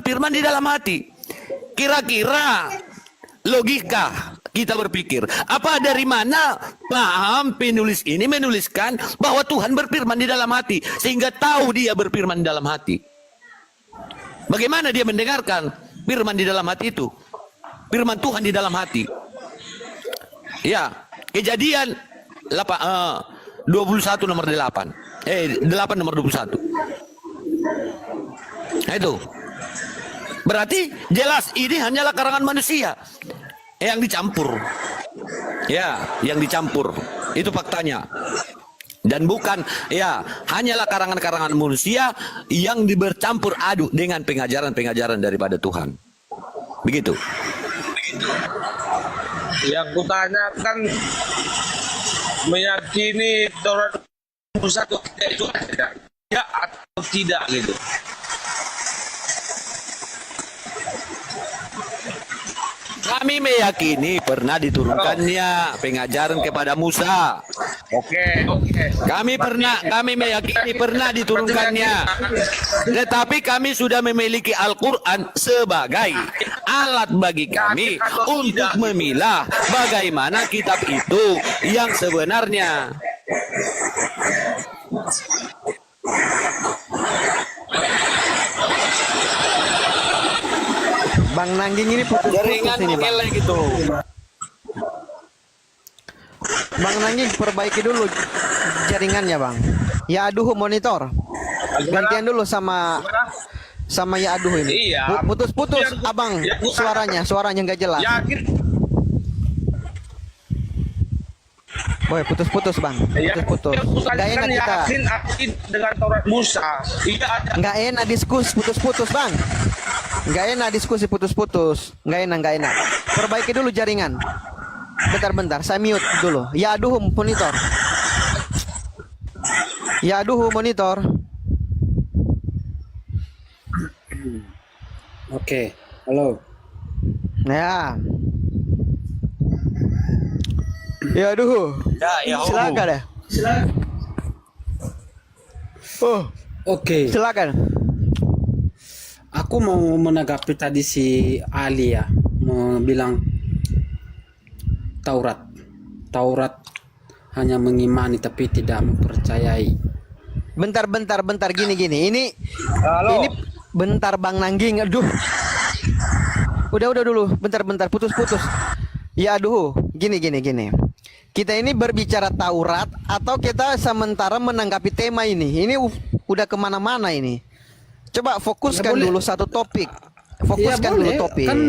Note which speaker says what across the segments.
Speaker 1: berfirman di dalam hati. Kira-kira logika kita berpikir, apa dari mana paham penulis ini menuliskan bahwa Tuhan berfirman di dalam hati, sehingga tahu dia berfirman di dalam hati. Bagaimana dia mendengarkan firman di dalam hati itu? Firman Tuhan di dalam hati. Ya, Kejadian 21 nomor 8. 8 nomor 21. Nah, itu. Berarti jelas ini hanyalah karangan manusia yang dicampur. Ya, yang dicampur. Itu faktanya. Dan bukan, ya, hanyalah karangan-karangan manusia yang bercampur aduk dengan pengajaran-pengajaran daripada Tuhan. Begitu.
Speaker 2: Yang kutanya kan meyakini Taurat Musa itu tidak, ya atau tidak gitu.
Speaker 1: Kami meyakini pernah diturunkannya pengajaran kepada Musa.
Speaker 2: Oke.
Speaker 1: Kami meyakini pernah diturunkannya. Tetapi kami sudah memiliki Al-Quran sebagai alat bagi kami untuk memilah bagaimana kitab itu yang sebenarnya.
Speaker 3: Bang Nangging ini putus-putus ini, Bang.
Speaker 1: Gitu.
Speaker 3: Bang Nangging perbaiki dulu jaringannya, Bang. Ya aduh monitor. Gantian dulu sama ya aduh ini.
Speaker 2: Iya.
Speaker 3: Putus-putus, Abang. Suaranya nggak jelas.
Speaker 2: Yakin?
Speaker 3: Boy, putus-putus, Bang. Putus-putus. Nggak enak kita.
Speaker 2: Yakin dengan Taurat Musa. Iya ada.
Speaker 3: Nggak enak diskusi putus-putus, Bang. Nggak enak diskusi putus-putus. Nggak enak. Perbaiki dulu jaringan. Bentar, saya mute dulu. Ya aduh monitor. Ya aduh monitor.
Speaker 4: Oke, halo.
Speaker 3: Ya. Ya aduh.
Speaker 1: Ya,
Speaker 3: Silakan ya. Oh,
Speaker 4: Oke,
Speaker 3: silakan.
Speaker 4: aku mau menanggapi tadi si Ali ya, mau bilang Taurat hanya mengimani tapi tidak mempercayai.
Speaker 3: Bentar gini.
Speaker 2: Halo.
Speaker 3: Ini bentar Bang Nangging. Aduh. Udah dulu. Bentar putus-putus. Ya aduh, gini. Kita ini berbicara Taurat atau kita sementara menanggapi tema ini? Ini udah kemana-mana ini. Coba fokuskan
Speaker 4: Ya,
Speaker 3: dulu satu topik. Fokuskan dulu topik.
Speaker 4: Kan,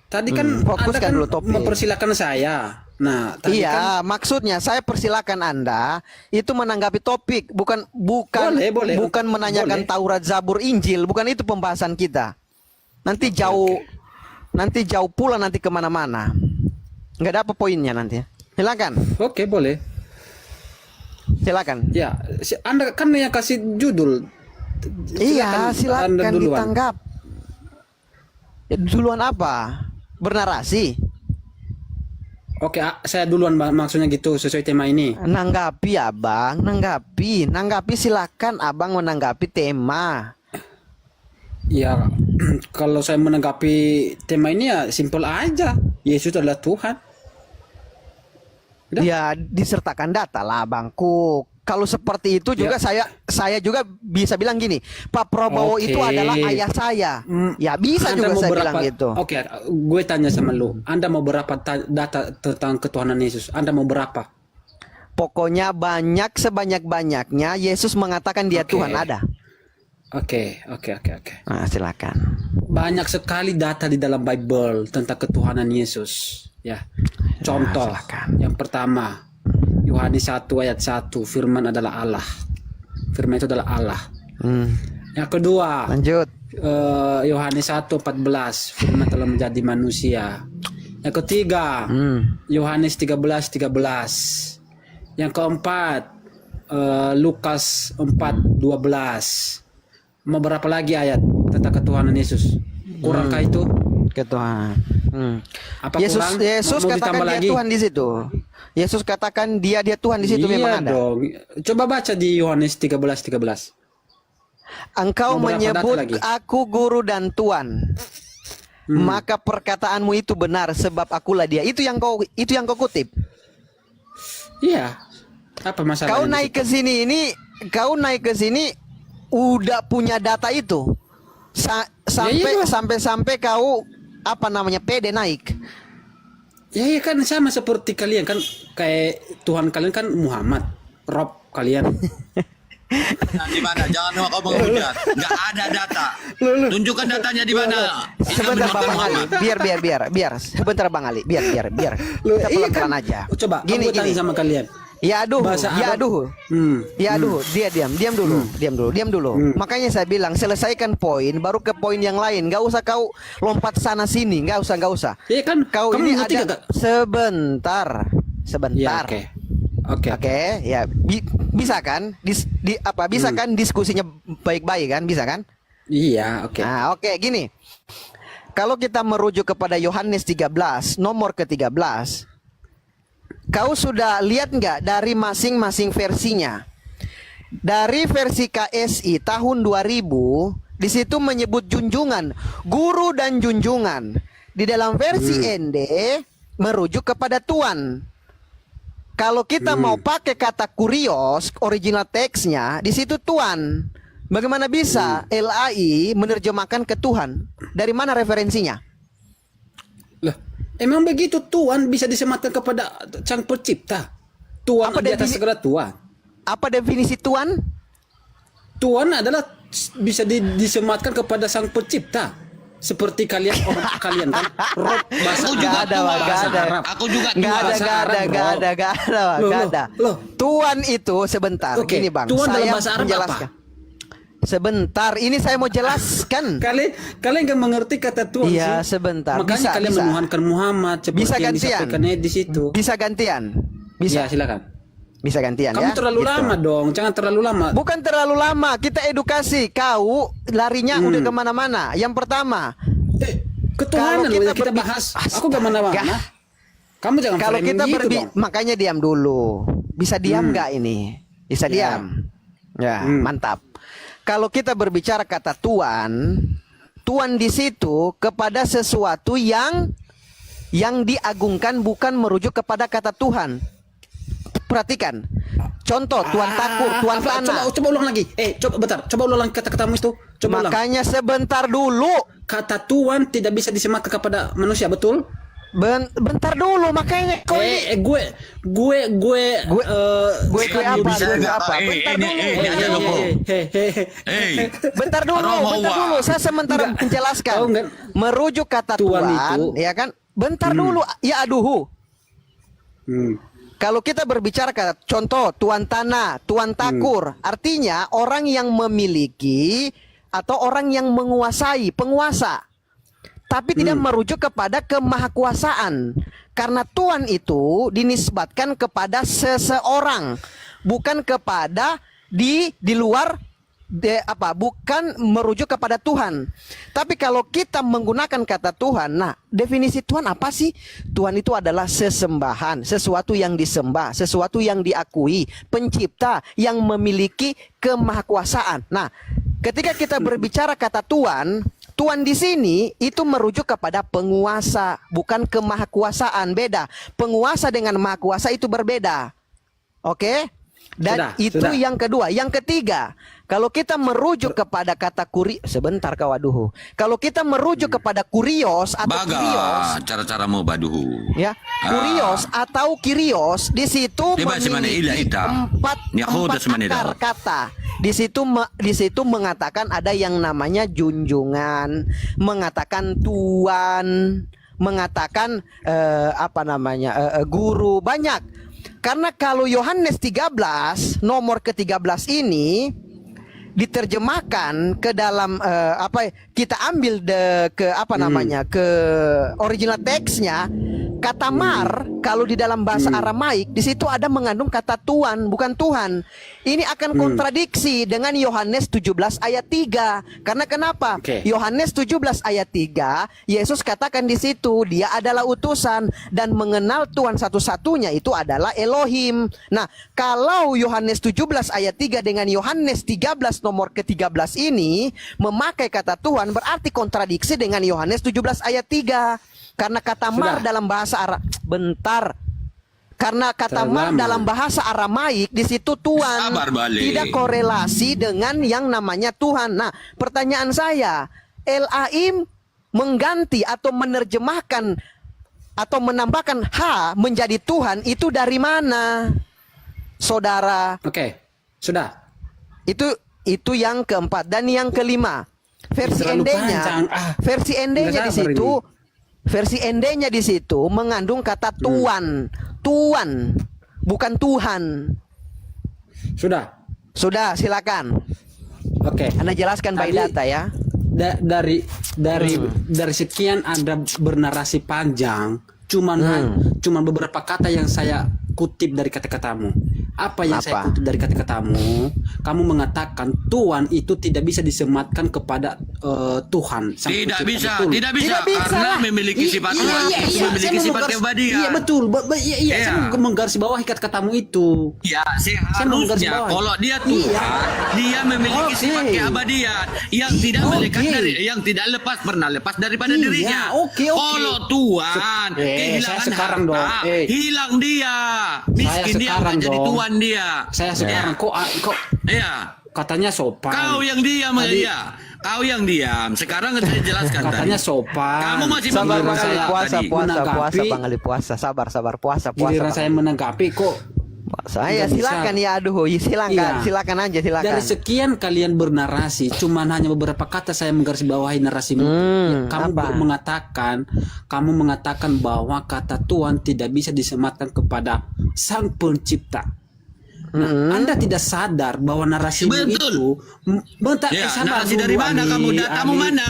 Speaker 4: tadi kan
Speaker 3: fokuskan
Speaker 4: Anda kan
Speaker 3: dulu topik.
Speaker 4: mempersilahkan saya. Nah, tadi
Speaker 3: Iya,
Speaker 4: kan
Speaker 3: maksudnya saya persilakan Anda itu menanggapi topik, bukan
Speaker 4: Boleh.
Speaker 3: menanyakan
Speaker 4: Boleh.
Speaker 3: Taurat, Zabur, Injil, bukan itu pembahasan kita. Nanti jauh pula nanti kemana-mana. Nggak ada apa poinnya nanti. Silakan,
Speaker 4: Oke, boleh.
Speaker 3: silakan.
Speaker 4: Ya, Anda kan yang kasih judul.
Speaker 3: Iya,
Speaker 4: Anda
Speaker 3: silakan
Speaker 4: duluan.
Speaker 3: ditanggap. Ya, duluan apa? Bernarasi.
Speaker 4: Oke, saya duluan maksudnya gitu sesuai tema ini.
Speaker 3: Nanggapi Abang, nanggapi silakan Abang menanggapi tema.
Speaker 4: Ya, kalau saya menanggapi tema ini ya simpel aja. Yesus adalah Tuhan. Udah.
Speaker 3: Ya disertakan data lah Bangku. Kalau seperti itu juga saya juga bisa bilang gini, Pak Prabowo
Speaker 4: Oke.
Speaker 3: itu adalah ayah saya. Ya bisa
Speaker 4: Anda
Speaker 3: juga
Speaker 4: mau
Speaker 3: saya
Speaker 4: berapa,
Speaker 3: bilang gitu.
Speaker 4: Oke, gue tanya sama lu. Anda mau berapa data tentang ketuhanan Yesus? Anda mau berapa?
Speaker 3: Pokoknya banyak sebanyak-banyaknya Yesus mengatakan dia
Speaker 4: Oke.
Speaker 3: Tuhan ada.
Speaker 4: Oke.
Speaker 3: Nah, silakan.
Speaker 4: Banyak sekali data di dalam Bible tentang ketuhanan Yesus. Ya. Contoh,
Speaker 3: silakan.
Speaker 4: yang pertama, Yohanes 1 ayat 1, firman adalah Allah. Firman itu adalah Allah. Yang kedua,
Speaker 3: Lanjut.
Speaker 4: Yohanes 1:14, firman telah menjadi manusia. Yang ketiga, Yohanes 13:13. Yang keempat, Lukas 4:12. Mau berapa lagi ayat tentang ketuhanan Yesus? Kurangkah itu?
Speaker 3: Ketuhanan.
Speaker 4: Apa
Speaker 3: Yesus
Speaker 4: kurang?
Speaker 3: Yesus
Speaker 4: Mau
Speaker 3: katakan
Speaker 4: ditambah
Speaker 3: dia
Speaker 4: lagi?
Speaker 3: Tuhan di situ. Yesus katakan dia Tuhan di situ
Speaker 4: Iya
Speaker 3: memang ada.
Speaker 4: dong. Coba baca di Yohanes 13:13.
Speaker 3: engkau
Speaker 4: Mau berapa
Speaker 3: menyebut
Speaker 4: data lagi?
Speaker 3: aku guru dan tuan. Maka perkataanmu itu benar sebab akulah dia. Itu yang kau kutip.
Speaker 4: Iya. Apa masalahnya?
Speaker 3: Kau
Speaker 4: di
Speaker 3: naik
Speaker 4: situ?
Speaker 3: ke sini ini, kau naik ke sini udah punya data itu.
Speaker 4: iya.
Speaker 3: Sampai kau apa namanya pede naik.
Speaker 4: Ya, iya kan sama seperti kalian kan, kayak Tuhan kalian kan Muhammad, Rob kalian.
Speaker 1: Nah, di mana? Jangan kau menghujat. Nggak ada data. Tunjukkan datanya di mana.
Speaker 3: Sebentar Bang Ali, biar. Sebentar Bang Ali, biar. Kita
Speaker 4: Iya
Speaker 3: pelan-pelan aja.
Speaker 4: Coba,
Speaker 3: Gini.
Speaker 4: aku tanya sama kalian.
Speaker 3: Ya aduh,
Speaker 4: Bahasa Arab.
Speaker 3: Ya aduh, dia diam dulu. Makanya saya bilang selesaikan poin, baru ke poin yang lain. Gak usah kau lompat sana sini, gak usah.
Speaker 4: Iya kan,
Speaker 3: Kau
Speaker 4: kamu
Speaker 3: ini
Speaker 4: ngerti
Speaker 3: ada
Speaker 4: gak?
Speaker 3: sebentar.
Speaker 4: Ya, oke.
Speaker 3: Ya bisa kan? Bisa kan diskusinya baik-baik kan? Bisa kan?
Speaker 4: Iya, oke.
Speaker 3: Nah, oke, gini. Kalau kita merujuk kepada Yohanes 13, nomor ke-13, kau sudah lihat nggak dari masing-masing versinya? Dari versi KSI tahun 2000, di situ menyebut junjungan, guru dan junjungan. Di dalam versi ND merujuk kepada Tuan. Kalau kita mau pakai kata kurios, original teksnya di situ Tuan. Bagaimana bisa LAI menerjemahkan ke Tuhan? Dari mana referensinya?
Speaker 4: Lah, emang begitu Tuhan bisa disematkan kepada Sang Pencipta. Tuhan
Speaker 3: Apa
Speaker 4: di atas
Speaker 3: definisi-
Speaker 4: segala Tuhan.
Speaker 3: Apa definisi Tuan?
Speaker 4: Tuhan adalah bisa disematkan kepada Sang Pencipta. Seperti kalian orang kalian kan Rob bahasa
Speaker 1: Aku juga
Speaker 4: Arab,
Speaker 1: tua.
Speaker 4: bahasa Arab.
Speaker 1: Aku juga
Speaker 3: Nggak
Speaker 1: tua.
Speaker 3: ada,
Speaker 4: bahasa
Speaker 3: nggak
Speaker 4: Arab,
Speaker 3: ada,
Speaker 4: bro.
Speaker 3: nggak ada, nggak ada,
Speaker 4: Loh,
Speaker 3: nggak
Speaker 4: loh,
Speaker 3: ada.
Speaker 4: loh.
Speaker 3: Tuan itu sebentar,
Speaker 4: Oke,
Speaker 3: gini bang.
Speaker 4: Tuan dalam
Speaker 3: Saya
Speaker 4: bahasa Arab
Speaker 3: menjelaskan.
Speaker 4: apa?
Speaker 3: Sebentar, ini saya mau jelaskan.
Speaker 4: Kalian nggak mengerti kata Tuhan
Speaker 3: Iya,
Speaker 4: sih.
Speaker 3: sebentar.
Speaker 4: Makanya
Speaker 3: Bisa,
Speaker 4: kalian
Speaker 3: bisa.
Speaker 4: menuhankan Muhammad seperti
Speaker 3: Bisa
Speaker 4: yang
Speaker 3: gantian.
Speaker 4: disampaikannya di situ.
Speaker 3: Bisa gantian,
Speaker 4: Bisa,
Speaker 3: bisa,
Speaker 4: silakan.
Speaker 3: bisa gantian
Speaker 4: Kamu
Speaker 3: ya.
Speaker 4: terlalu
Speaker 3: Gitu.
Speaker 4: lama dong, jangan terlalu lama.
Speaker 3: Bukan terlalu lama, kita edukasi. Kau larinya udah kemana-mana. Yang pertama,
Speaker 4: Ketuhanan
Speaker 3: Kalau
Speaker 4: loh
Speaker 3: kita
Speaker 4: yang kita
Speaker 3: berbi-
Speaker 4: bahas. Aku gak mana-mana.
Speaker 3: Gak.
Speaker 4: Kamu jangan
Speaker 3: kalau
Speaker 4: framing
Speaker 3: kita
Speaker 4: gitu dong.
Speaker 3: makanya diam dulu. Bisa diam nggak ini? Bisa
Speaker 4: Ya.
Speaker 3: diam. Ya, mantap. Kalau kita berbicara kata Tuan, Tuan di situ kepada sesuatu yang diagungkan, bukan merujuk kepada kata Tuhan. Perhatikan. Contoh, Tuan Takur, Tuan
Speaker 4: Apa?
Speaker 3: Tanah.
Speaker 4: Coba ulang lagi. Coba bentar. Coba ulang kata-katamu itu. Coba ulang.
Speaker 3: Makanya sebentar dulu.
Speaker 4: Kata Tuhan tidak bisa disematkan kepada manusia, betul?
Speaker 3: Bentar dulu, makanya kau
Speaker 4: gue
Speaker 3: apa?
Speaker 1: Bisa
Speaker 3: Gue
Speaker 1: nggak?
Speaker 3: apa? Bentar dulu.
Speaker 1: Ini aja dulu.
Speaker 4: Hei.
Speaker 3: Bentar dulu, saya sementara
Speaker 4: Enggak.
Speaker 3: menjelaskan.
Speaker 4: Oh, enggak.
Speaker 3: Merujuk kata
Speaker 4: Tuan
Speaker 3: Tuhan,
Speaker 4: itu.
Speaker 3: ya kan? Bentar dulu, ya aduhu. Kalau kita berbicara kata contoh Tuan Tanah, Tuan Takur, artinya orang yang memiliki atau orang yang menguasai, penguasa. Tapi tidak merujuk kepada kemahakuasaan. Karena Tuan itu dinisbatkan kepada seseorang, bukan kepada di luar bukan merujuk kepada Tuhan. Tapi kalau kita menggunakan kata Tuhan, nah definisi Tuhan apa sih? Tuhan itu adalah sesembahan, sesuatu yang disembah, sesuatu yang diakui, pencipta yang memiliki kemahakuasaan. Nah, ketika kita berbicara kata Tuhan, Tuhan di sini itu merujuk kepada penguasa, bukan kemahakuasaan. Beda. Penguasa dengan mahakuasa itu berbeda. Oke? Dan sudah. Yang kedua. Yang ketiga, kalau kita merujuk kepada kata sebentar kawaduhu. Kalau kita merujuk kepada kurios atau kurios,
Speaker 1: cara-caramu baduhu.
Speaker 3: ya, kurios atau kirios di situ memiliki empat akar kata. Di situ mengatakan ada yang namanya junjungan, mengatakan tuan, mengatakan guru, banyak. Karena kalau Yohanes 13 nomor ke-13 ini diterjemahkan ke dalam kita ambil ke original teksnya, Kata mar kalau di dalam bahasa Aramaik di situ ada mengandung kata tuan, bukan Tuhan. Ini akan kontradiksi dengan Yohanes 17 ayat 3. Karena kenapa?
Speaker 4: Oke.
Speaker 3: Yohanes 17 ayat 3, Yesus katakan di situ dia adalah utusan dan mengenal Tuhan satu-satunya itu adalah Elohim. Nah, kalau Yohanes 17 ayat 3 dengan Yohanes 13 nomor ke-13 ini memakai kata Tuhan berarti kontradiksi dengan Yohanes 17 ayat 3. Karena kata mar
Speaker 4: Sudah.
Speaker 3: dalam bahasa bentar. Karena kata
Speaker 4: Terlalu
Speaker 3: mar
Speaker 4: lama.
Speaker 3: dalam bahasa Aramaik di situ Tuhan
Speaker 2: Sabar, Bali.
Speaker 3: tidak korelasi dengan yang namanya Tuhan. Nah, pertanyaan saya, El-Aim mengganti atau menerjemahkan atau menambahkan H menjadi Tuhan itu dari mana? Saudara,
Speaker 4: Oke, sudah.
Speaker 3: itu yang keempat dan yang kelima. Versi
Speaker 4: Terlalu
Speaker 3: endenya,
Speaker 4: panjang.
Speaker 3: versi endenya
Speaker 4: Nggak
Speaker 3: di
Speaker 4: sabar
Speaker 3: situ,
Speaker 4: ini.
Speaker 3: versi endenya di situ mengandung kata tuan, tuan, bukan Tuhan.
Speaker 4: Sudah.
Speaker 3: Sudah, silakan.
Speaker 4: Oke.
Speaker 3: Anda jelaskan by
Speaker 4: Tadi-
Speaker 3: data ya.
Speaker 4: Dari sekian Anda bernarasi panjang, cuman beberapa kata yang saya kutip dari kata-katamu. Apa yang saya
Speaker 3: Apa?
Speaker 4: kutip dari kata-katamu? Kamu mengatakan Tuhan itu tidak bisa disematkan kepada Tuhan. Sang
Speaker 1: Tidak
Speaker 4: Pencipta.
Speaker 1: bisa,
Speaker 4: Betul.
Speaker 1: tidak bisa,
Speaker 3: Tidak bisa
Speaker 1: karena
Speaker 3: lah.
Speaker 1: memiliki sifat Tuhan itu
Speaker 4: saya
Speaker 1: memiliki
Speaker 4: mau
Speaker 1: sifat
Speaker 4: menggaris-
Speaker 1: keabadian.
Speaker 4: Iya betul. Iya,
Speaker 1: Iya.
Speaker 4: saya mau menggarisbawahi kata-katamu itu.
Speaker 1: Ya,
Speaker 4: Saya mau
Speaker 1: seharusnya
Speaker 4: menggarisbawahi.
Speaker 1: kalau dia Tuhan,
Speaker 4: Iya.
Speaker 1: dia memiliki
Speaker 4: Oke.
Speaker 1: sifat keabadian yang tidak melekat
Speaker 4: Oke.
Speaker 1: dari, yang tidak pernah lepas daripada
Speaker 4: Iya,
Speaker 1: dirinya.
Speaker 4: oke.
Speaker 1: Kalau Tuhan
Speaker 4: saya
Speaker 1: kehilangan
Speaker 4: sekarang
Speaker 1: harta,
Speaker 4: dong.
Speaker 1: hilang dia, miskin dia
Speaker 4: sekarang
Speaker 1: nggak jadi
Speaker 4: dong.
Speaker 1: tuan dia.
Speaker 4: Saya sekarang kok
Speaker 1: Iya.
Speaker 4: katanya sopan.
Speaker 1: Kau yang diam
Speaker 4: Tadi-
Speaker 1: ya. Kau yang diam. Sekarang saya jelaskan
Speaker 4: Katanya
Speaker 1: tadi.
Speaker 4: sopan.
Speaker 1: Kamu masih
Speaker 3: Sabar
Speaker 1: mengira
Speaker 3: Bang Ali,
Speaker 1: saya
Speaker 3: puasa,
Speaker 1: tadi.
Speaker 3: puasa,
Speaker 4: menanggapi-
Speaker 3: puasa, Bang Ali, puasa, sabar, puasa.
Speaker 4: Giliran
Speaker 3: Bang
Speaker 4: saya
Speaker 3: Ali.
Speaker 4: menanggapi kok.
Speaker 3: Saya
Speaker 4: Nggak
Speaker 3: silakan
Speaker 4: bisa.
Speaker 3: ya, aduh, silakan,
Speaker 4: Iya.
Speaker 3: silakan aja, silakan.
Speaker 4: Dari sekian kalian bernarasi, cuman hanya beberapa kata saya menggarisbawahi narasimu. Kamu
Speaker 3: apa?
Speaker 4: kamu mengatakan bahwa kata Tuhan tidak bisa disematkan kepada Sang Pencipta. Nah, Anda tidak sadar bahwa narasimu
Speaker 1: Betul.
Speaker 4: itu bentar,
Speaker 1: Ya,
Speaker 4: sabar
Speaker 1: narasi
Speaker 4: dulu,
Speaker 1: dari mana
Speaker 4: Ali,
Speaker 1: kamu? Datamu
Speaker 4: Ali.
Speaker 1: mana?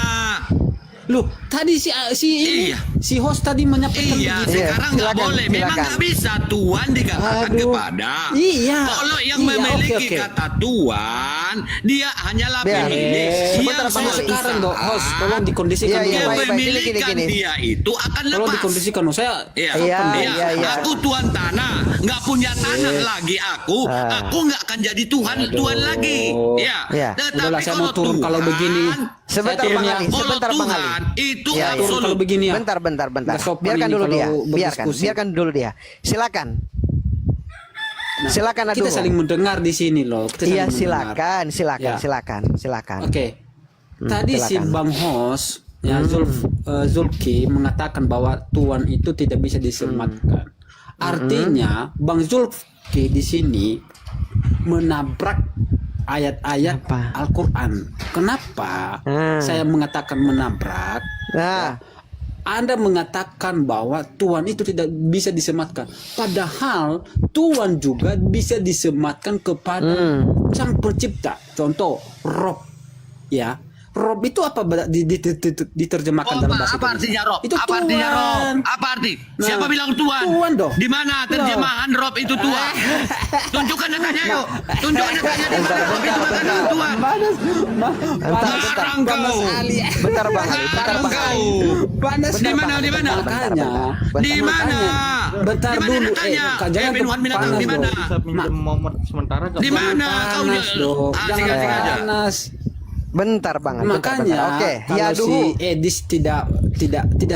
Speaker 4: Loh, tadi
Speaker 1: Iya.
Speaker 4: si host tadi menyampaikan
Speaker 1: Iya,
Speaker 4: begitu.
Speaker 1: sekarang nggak
Speaker 3: silakan,
Speaker 1: boleh. Memang
Speaker 3: silakan.
Speaker 1: nggak bisa Tuhan dikatakan
Speaker 4: Aduh.
Speaker 1: kepada.
Speaker 4: Iya.
Speaker 1: Kalau yang
Speaker 4: Iya,
Speaker 1: memiliki
Speaker 4: oke.
Speaker 1: kata Tuhan, dia hanyalah
Speaker 3: Biar.
Speaker 1: pemilik.
Speaker 3: Sebentar,
Speaker 1: Yang
Speaker 3: Bang Ali.
Speaker 4: Sekarang dong, host, tolong dikondisikan
Speaker 3: Iya,
Speaker 4: dulu.
Speaker 3: iya,
Speaker 1: Dia
Speaker 3: baik,
Speaker 1: memilikan
Speaker 3: gini.
Speaker 1: dia itu akan
Speaker 4: Tolong
Speaker 1: lepas.
Speaker 4: dikondisikan dong. Saya
Speaker 1: Iya,
Speaker 3: Iya,
Speaker 1: iya,
Speaker 3: iya.
Speaker 1: Aku tuan tanah, nggak punya tanah lagi aku. Aku nggak akan jadi Tuhan lagi. Ya.
Speaker 3: Iya.
Speaker 1: Tetapi
Speaker 4: Udahlah, saya mau turun kalau begini.
Speaker 3: Sebentar,
Speaker 4: Saya
Speaker 3: Bang
Speaker 4: turun
Speaker 3: Ali,
Speaker 4: ya.
Speaker 1: Kalau
Speaker 3: sebentar, Bang Ali.
Speaker 1: Tuhan itu
Speaker 3: Iya, iya.
Speaker 4: Turun kalau
Speaker 1: absolut.
Speaker 4: begini ya.
Speaker 3: Bentar.
Speaker 4: Nggak sopan
Speaker 3: Biarkan
Speaker 4: ini
Speaker 3: dulu
Speaker 4: kalau
Speaker 3: dia.
Speaker 4: berdiskusi.
Speaker 3: Biarkan dulu dia. Silakan.
Speaker 4: Nah,
Speaker 3: Silakan,
Speaker 4: kita
Speaker 3: aduh.
Speaker 4: saling mendengar di sini loh. Kita
Speaker 3: Iya,
Speaker 4: saling mendengar.
Speaker 3: silakan.
Speaker 4: Oke. Tadi si
Speaker 3: silakan.
Speaker 4: Bang Hos ya Zulki mengatakan bahwa Tuhan itu tidak bisa disematkan. Artinya Bang Zulki di sini menabrak ayat-ayat
Speaker 3: Apa?
Speaker 4: Al-Qur'an. Kenapa saya mengatakan menabrak?
Speaker 3: Nah,
Speaker 4: Anda mengatakan bahwa Tuhan itu tidak bisa disematkan. Padahal Tuhan juga bisa disematkan kepada Sang Pencipta. Contoh, Rob. Ya. Rob itu apa diterjemahkan dalam bahasa
Speaker 1: Apa artinya Rob?
Speaker 4: Itu
Speaker 1: Apa artinya
Speaker 4: Tuhan.
Speaker 1: Rob? Apa arti?
Speaker 4: Nah,
Speaker 1: Siapa bilang Tuhan?
Speaker 4: Tuhan dong.
Speaker 1: Di mana terjemahan Rob itu Tuhan? Tunjukkan datanya yuk. Tunjukkan datanya di mana Rob itu mengatakan Tuhan. Barang kau.
Speaker 3: bentar Bang Ali, bentar Bang Ali.
Speaker 4: Panas
Speaker 1: Di mana? Di mana?
Speaker 4: Makanya.
Speaker 1: Di mana?
Speaker 4: Bentar
Speaker 1: Di mana
Speaker 4: dulu.
Speaker 1: datanya?
Speaker 4: Jangan
Speaker 1: Bin Wan binatang
Speaker 4: panas
Speaker 1: di mana?
Speaker 4: dong.
Speaker 5: Bisa pinjam momen sementara gak?
Speaker 1: Di mana kau?
Speaker 4: Panas dong.
Speaker 1: Asing
Speaker 4: Jangan
Speaker 1: aja.
Speaker 4: panas.
Speaker 3: Bentar Bang Ali.
Speaker 4: Makanya
Speaker 3: Oke, ya
Speaker 4: kalau
Speaker 3: aduh.
Speaker 4: si Edis tidak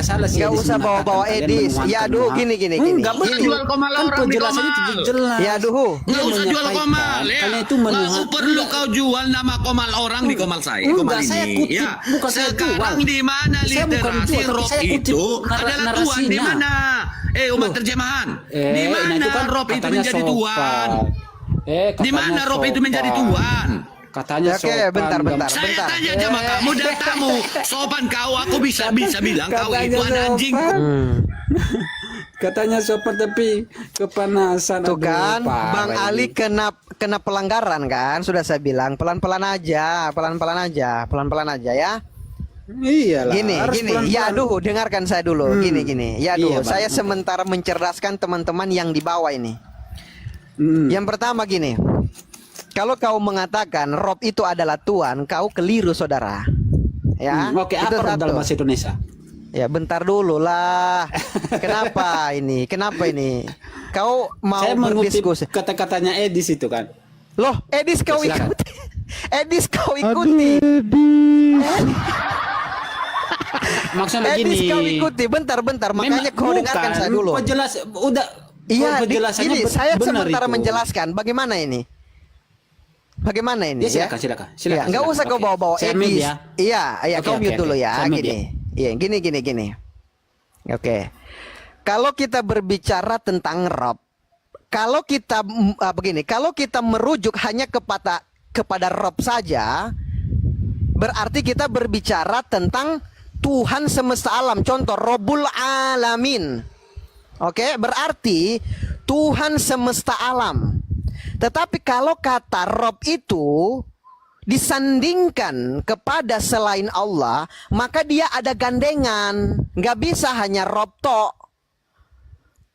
Speaker 4: salah sih.
Speaker 3: Nggak
Speaker 4: Edis
Speaker 3: usah
Speaker 4: mengatakan
Speaker 3: bawa-bawa
Speaker 4: kalian
Speaker 3: Edis.
Speaker 4: menuhankan
Speaker 3: Ya, aduh,
Speaker 4: Tuhan.
Speaker 3: gini.
Speaker 4: Enggak
Speaker 3: Gini.
Speaker 4: betul.
Speaker 1: Jual komal
Speaker 4: Kan
Speaker 1: orang di
Speaker 4: penjelasannya
Speaker 1: komal.
Speaker 4: tidak jelas.
Speaker 3: Ya aduh.
Speaker 1: Nggak usah jual
Speaker 4: menyampaikan,
Speaker 1: komal ya.
Speaker 4: Kalian itu
Speaker 1: Nggak
Speaker 4: menuhan.
Speaker 1: perlu kau jual nama komal orang di komal saya.
Speaker 4: Enggak,
Speaker 1: Komal
Speaker 4: saya
Speaker 1: ini.
Speaker 4: kutip,
Speaker 1: Ya.
Speaker 4: bukan saya
Speaker 1: Sekarang
Speaker 4: jual.
Speaker 1: di mana
Speaker 4: Saya bukan
Speaker 1: literasi
Speaker 4: jual, tapi
Speaker 1: Rob
Speaker 4: saya kutip
Speaker 1: itu adalah Tuhan di
Speaker 4: narasinya.
Speaker 1: mana? Umat
Speaker 4: Loh.
Speaker 1: terjemahan. Di
Speaker 4: Nah
Speaker 1: mana
Speaker 4: itu kan
Speaker 1: Rob itu
Speaker 4: katanya
Speaker 1: menjadi
Speaker 4: sopan.
Speaker 1: Tuhan? Di mana Rob itu menjadi Tuhan?
Speaker 4: Katanya
Speaker 3: Oke,
Speaker 4: sopan.
Speaker 3: bentar.
Speaker 1: Saya tanya sama kamu datamu. Sopan kau, aku bisa bilang kau
Speaker 4: Katanya
Speaker 1: itu anjing.
Speaker 4: sopan. Katanya sopan tapi kepanasan.
Speaker 3: Tuh
Speaker 4: Aduh,
Speaker 3: kan,
Speaker 4: parah
Speaker 3: Bang
Speaker 4: ini.
Speaker 3: Ali kena pelanggaran kan? Sudah saya bilang pelan-pelan aja ya.
Speaker 4: Iyalah.
Speaker 3: Gini,
Speaker 4: harus
Speaker 3: gini.
Speaker 4: pelan-pelan.
Speaker 3: Ya, aduh, dengarkan saya dulu. Gini. Ya, aduh,
Speaker 4: Iya, Bang.
Speaker 3: saya sementara mencerdaskan teman-teman yang di bawah ini.
Speaker 4: Hmm.
Speaker 3: Yang pertama gini. Kalau kau mengatakan Rob itu adalah Tuhan, kau keliru, saudara. Ya.
Speaker 4: Oke,
Speaker 3: itu
Speaker 4: apa Rob
Speaker 3: satu.
Speaker 4: dalam bahasa Indonesia?
Speaker 3: Ya, bentar dulu lah. Kenapa ini? Kenapa ini? Kau mau
Speaker 4: Saya mengutip
Speaker 3: berdiskusi?
Speaker 4: kata-katanya Edis itu kan.
Speaker 3: Loh, Edis kau
Speaker 4: Silakan.
Speaker 3: ikuti. Edis kau ikuti.
Speaker 4: Maksudnya
Speaker 3: Edis
Speaker 4: begini.
Speaker 3: kau ikuti. Bentar. Makanya kau dengarkan saya dulu.
Speaker 4: Iya,
Speaker 3: Gini, saya
Speaker 4: benar
Speaker 3: sementara
Speaker 4: itu.
Speaker 3: menjelaskan bagaimana ini. Bagaimana ini?
Speaker 4: Ya, silakan.
Speaker 3: Ya, nggak usah kau
Speaker 4: Oke.
Speaker 3: bawa-bawa
Speaker 4: Saya mute
Speaker 3: Edis.
Speaker 4: ya.
Speaker 3: Iya,
Speaker 4: Oke,
Speaker 3: kau mute dulu ya.
Speaker 4: Saya mute
Speaker 3: Gini. Iya, gini. Oke. Kalau kita berbicara tentang Rob, kalau kita begini, kalau kita merujuk hanya kepada Rob saja, berarti kita berbicara tentang Tuhan semesta alam. Contoh Robul Alamin. Oke, berarti Tuhan semesta alam. Tetapi kalau kata Rob itu disandingkan kepada selain Allah, maka dia ada gandengan. Nggak bisa hanya Rob tok.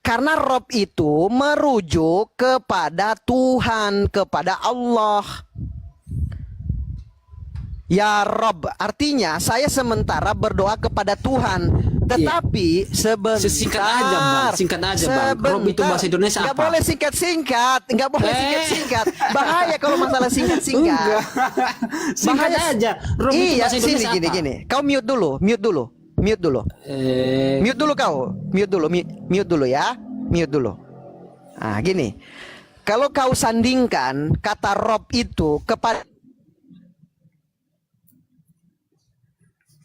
Speaker 3: Karena Rob itu merujuk kepada Tuhan, kepada Allah. Ya Rob, artinya saya sementara berdoa kepada Tuhan. Tetapi sebentar.
Speaker 4: Sesingkat aja, Bang. Singkat aja, Bang. Rob itu bahasa Indonesia
Speaker 3: Nggak
Speaker 4: apa?
Speaker 3: boleh singkat-singkat. Nggak boleh singkat-singkat. Bahaya kalau masalah singkat-singkat.
Speaker 4: Singkat aja. Rob itu
Speaker 3: Iya,
Speaker 4: bahasa
Speaker 3: sini
Speaker 4: Indonesia apa?
Speaker 3: gini. Kau mute dulu. Mute dulu kau. Mute dulu ya. Mute dulu. Nah, gini. Kalau kau sandingkan kata Rob itu kepada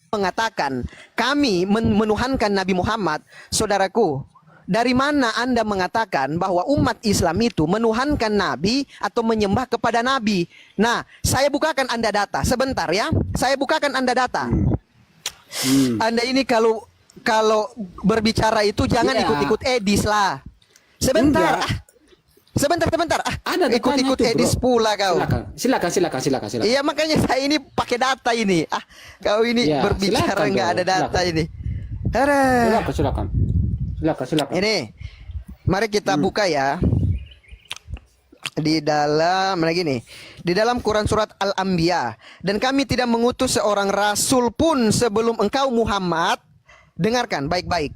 Speaker 3: mengatakan kami menuhankan Nabi Muhammad, saudaraku, dari mana Anda mengatakan bahwa umat Islam itu menuhankan Nabi atau menyembah kepada Nabi? Nah, saya bukakan Anda data sebentar ya. Saya bukakan Anda data. Anda ini kalau berbicara itu jangan
Speaker 4: Iya.
Speaker 3: ikut-ikut Edis lah. Sebentar.
Speaker 4: Enggak.
Speaker 3: Sebentar.
Speaker 4: Ada datanya
Speaker 3: Ikut-ikut
Speaker 4: itu, bro.
Speaker 3: Edis pula kau.
Speaker 4: Silakan.
Speaker 3: Iya, makanya saya ini pakai data ini. Kau ini
Speaker 4: Iya,
Speaker 3: berbicara
Speaker 4: silakan
Speaker 3: nggak
Speaker 4: dong,
Speaker 3: ada data
Speaker 4: silakan.
Speaker 3: ini. Aduh.
Speaker 4: Silakan.
Speaker 3: Ini, mari kita buka ya. Di dalam Quran surat Al-Anbiya. Dan kami tidak mengutus seorang rasul pun sebelum engkau Muhammad. Dengarkan baik-baik.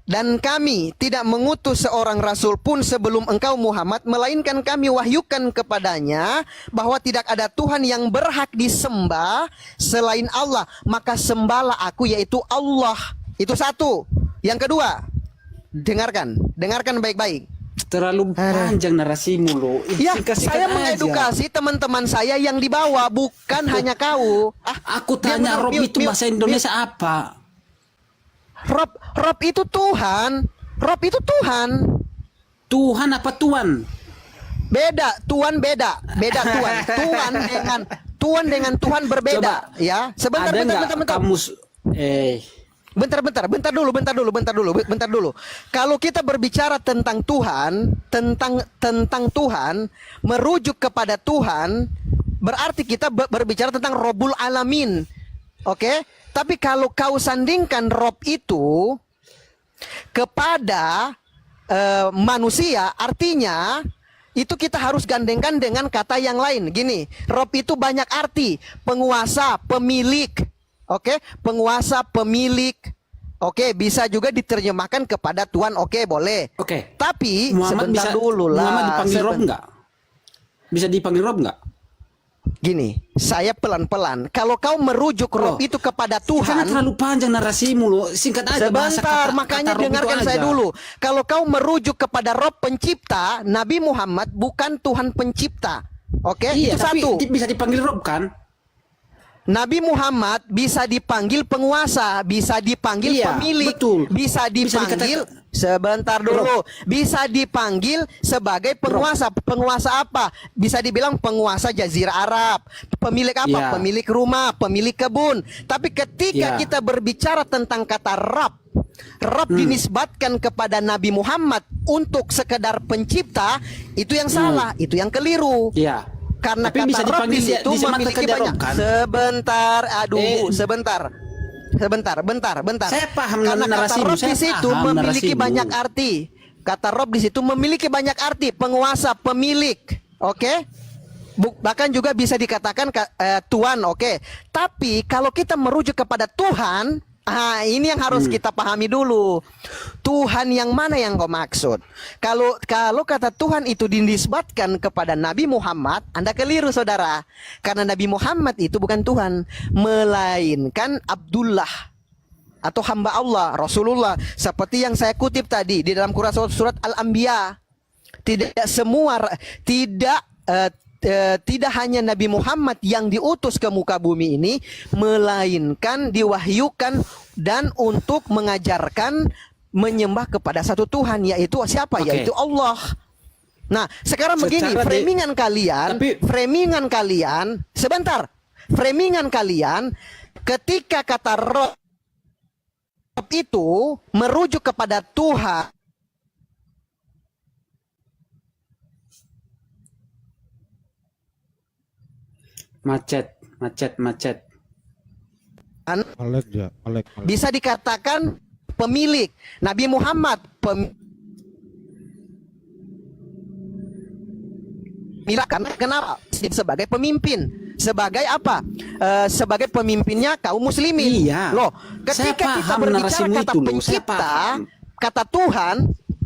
Speaker 3: Dan kami tidak mengutus seorang rasul pun sebelum engkau Muhammad, melainkan kami wahyukan kepadanya bahwa tidak ada Tuhan yang berhak disembah selain Allah, maka sembahlah aku, yaitu Allah. Itu satu. Yang kedua, dengarkan baik-baik.
Speaker 4: Terlalu panjang narasimu lo.
Speaker 3: Ya,
Speaker 4: Singkat-singkat
Speaker 3: saya
Speaker 4: aja.
Speaker 3: mengedukasi teman-teman saya yang di bawah, bukan hanya kau.
Speaker 4: Aku tanya Rob itu bahasa Indonesia apa?
Speaker 3: Rob itu Tuhan. Rob itu Tuhan.
Speaker 4: Tuhan apa Tuan?
Speaker 3: Beda, Tuhan beda. Beda Tuhan. Tuhan dengan Tuhan berbeda.
Speaker 4: Coba,
Speaker 3: Ya, sebentar.
Speaker 4: ada nggak kamus?
Speaker 3: Bentar dulu. Kalau kita berbicara tentang Tuhan, tentang Tuhan, merujuk kepada Tuhan, berarti kita berbicara tentang Robul Alamin. Oke? Tapi kalau kau sandingkan Rob itu kepada manusia, artinya itu kita harus gandengkan dengan kata yang lain. Gini, Rob itu banyak arti. Penguasa, pemilik. Oke, penguasa, pemilik. Oke, bisa juga diterjemahkan kepada Tuhan. Oke, boleh.
Speaker 4: Oke.
Speaker 3: Tapi
Speaker 4: Muhammad
Speaker 3: sebentar
Speaker 4: bisa,
Speaker 3: dulu lah.
Speaker 4: Muhammad dipanggil Rob nggak? Bisa dipanggil Rob nggak?
Speaker 3: Gini, saya pelan-pelan. Kalau kau merujuk Rob itu kepada
Speaker 4: Karena
Speaker 3: Tuhan,
Speaker 4: terlalu panjang narasimu lo. Singkat aja. bahasa
Speaker 3: sebentar,
Speaker 4: kata-
Speaker 3: makanya
Speaker 4: kata Rob itu
Speaker 3: dengarkan saya
Speaker 4: aja.
Speaker 3: dulu. Kalau kau merujuk kepada Rob pencipta, Nabi Muhammad bukan Tuhan pencipta. Oke,
Speaker 4: Iya,
Speaker 3: itu
Speaker 4: tapi
Speaker 3: satu.
Speaker 4: bisa dipanggil Rob kan?
Speaker 3: Nabi Muhammad bisa dipanggil penguasa, bisa dipanggil
Speaker 4: Iya,
Speaker 3: pemilik,
Speaker 4: betul.
Speaker 3: bisa dipanggil sebentar dulu, bisa dipanggil sebagai penguasa. Penguasa apa? Bisa dibilang penguasa Jazirah Arab. Pemilik apa?
Speaker 4: Iya.
Speaker 3: Pemilik rumah, pemilik kebun. Tapi ketika
Speaker 4: Iya.
Speaker 3: kita berbicara tentang kata Rabb, Rabb dinisbatkan kepada Nabi Muhammad untuk sekedar pencipta, itu yang salah, itu yang keliru.
Speaker 4: Iya.
Speaker 3: Karena
Speaker 4: Tapi
Speaker 3: kata
Speaker 4: bisa
Speaker 3: Rob
Speaker 4: dipanggil
Speaker 3: di situ
Speaker 4: disematkan
Speaker 3: memiliki
Speaker 4: kerja
Speaker 3: banyak.
Speaker 4: Rob kan?
Speaker 3: Sebentar, sebentar. Bentar.
Speaker 4: Saya paham
Speaker 3: Karena kata
Speaker 4: narasimu,
Speaker 3: Rob
Speaker 4: saya
Speaker 3: di situ
Speaker 4: paham
Speaker 3: memiliki
Speaker 4: narasimu.
Speaker 3: banyak arti. Kata Rob di situ memiliki banyak arti, penguasa, pemilik. Oke? Bahkan juga bisa dikatakan Tuhan, oke. Tapi kalau kita merujuk kepada Tuhan, ini yang harus kita pahami dulu. Tuhan yang mana yang kau maksud? Kalau kata Tuhan itu dinisbatkan kepada Nabi Muhammad, Anda keliru, saudara. Karena Nabi Muhammad itu bukan Tuhan, melainkan Abdullah atau hamba Allah, Rasulullah. Seperti yang saya kutip tadi di dalam Quran surat Al-Anbiya. Tidak hanya Nabi Muhammad yang diutus ke muka bumi ini, melainkan diwahyukan dan untuk mengajarkan menyembah kepada satu Tuhan, yaitu siapa?
Speaker 4: Oke.
Speaker 3: Yaitu Allah. Nah, sekarang begini, framingan kalian, sebentar. Framingan kalian ketika kata Rob itu merujuk kepada Tuhan,
Speaker 4: Macet.
Speaker 6: Alek.
Speaker 3: bisa dikatakan pemilik. Nabi Muhammad kenapa? Sebagai pemimpin. Sebagai apa? Sebagai pemimpinnya kaum muslimin.
Speaker 4: Iya.
Speaker 3: Loh,
Speaker 4: Saya
Speaker 3: ketika kita
Speaker 4: paham
Speaker 3: berbicara
Speaker 4: narasimu
Speaker 3: kata
Speaker 4: itu, loh. Saya
Speaker 3: pencipta,
Speaker 4: paham.
Speaker 3: kata Tuhan,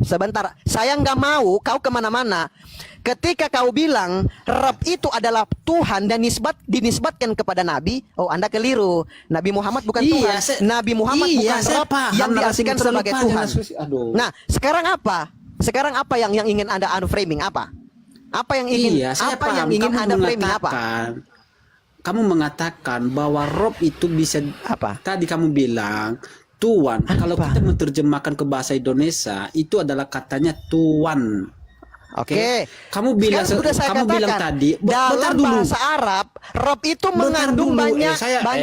Speaker 3: sebentar, saya nggak mau kau kemana-mana. Ketika kau bilang Rabb itu adalah Tuhan dan dinisbatkan kepada Nabi, oh Anda keliru. Nabi Muhammad bukan Tuhan. Nabi Muhammad bukan
Speaker 4: saya
Speaker 3: Rabb
Speaker 4: paham
Speaker 3: yang
Speaker 4: narasimu
Speaker 3: diartikan sebagai
Speaker 4: terlalu
Speaker 3: Tuhan.
Speaker 4: panjang. Aduh.
Speaker 3: Nah, sekarang apa? Sekarang apa yang ingin Anda framing apa? Apa yang ingin
Speaker 4: saya
Speaker 3: apa
Speaker 4: paham.
Speaker 3: yang ingin
Speaker 4: Kamu
Speaker 3: Anda framing apa?
Speaker 4: Kamu mengatakan bahwa Rob itu bisa
Speaker 3: Apa?
Speaker 4: Tadi kamu bilang Tuan. Kalau
Speaker 3: Apa?
Speaker 4: kita menerjemahkan ke bahasa Indonesia itu adalah katanya Tuan.
Speaker 3: Oke.
Speaker 4: Kamu bilang
Speaker 3: Sekarang sudah saya
Speaker 4: kamu bilang
Speaker 3: katakan,
Speaker 4: tadi bentar
Speaker 3: dalam
Speaker 4: dulu.
Speaker 3: bahasa Arab, Rob itu
Speaker 4: Bentar
Speaker 3: mengandung
Speaker 4: dulu.
Speaker 3: banyak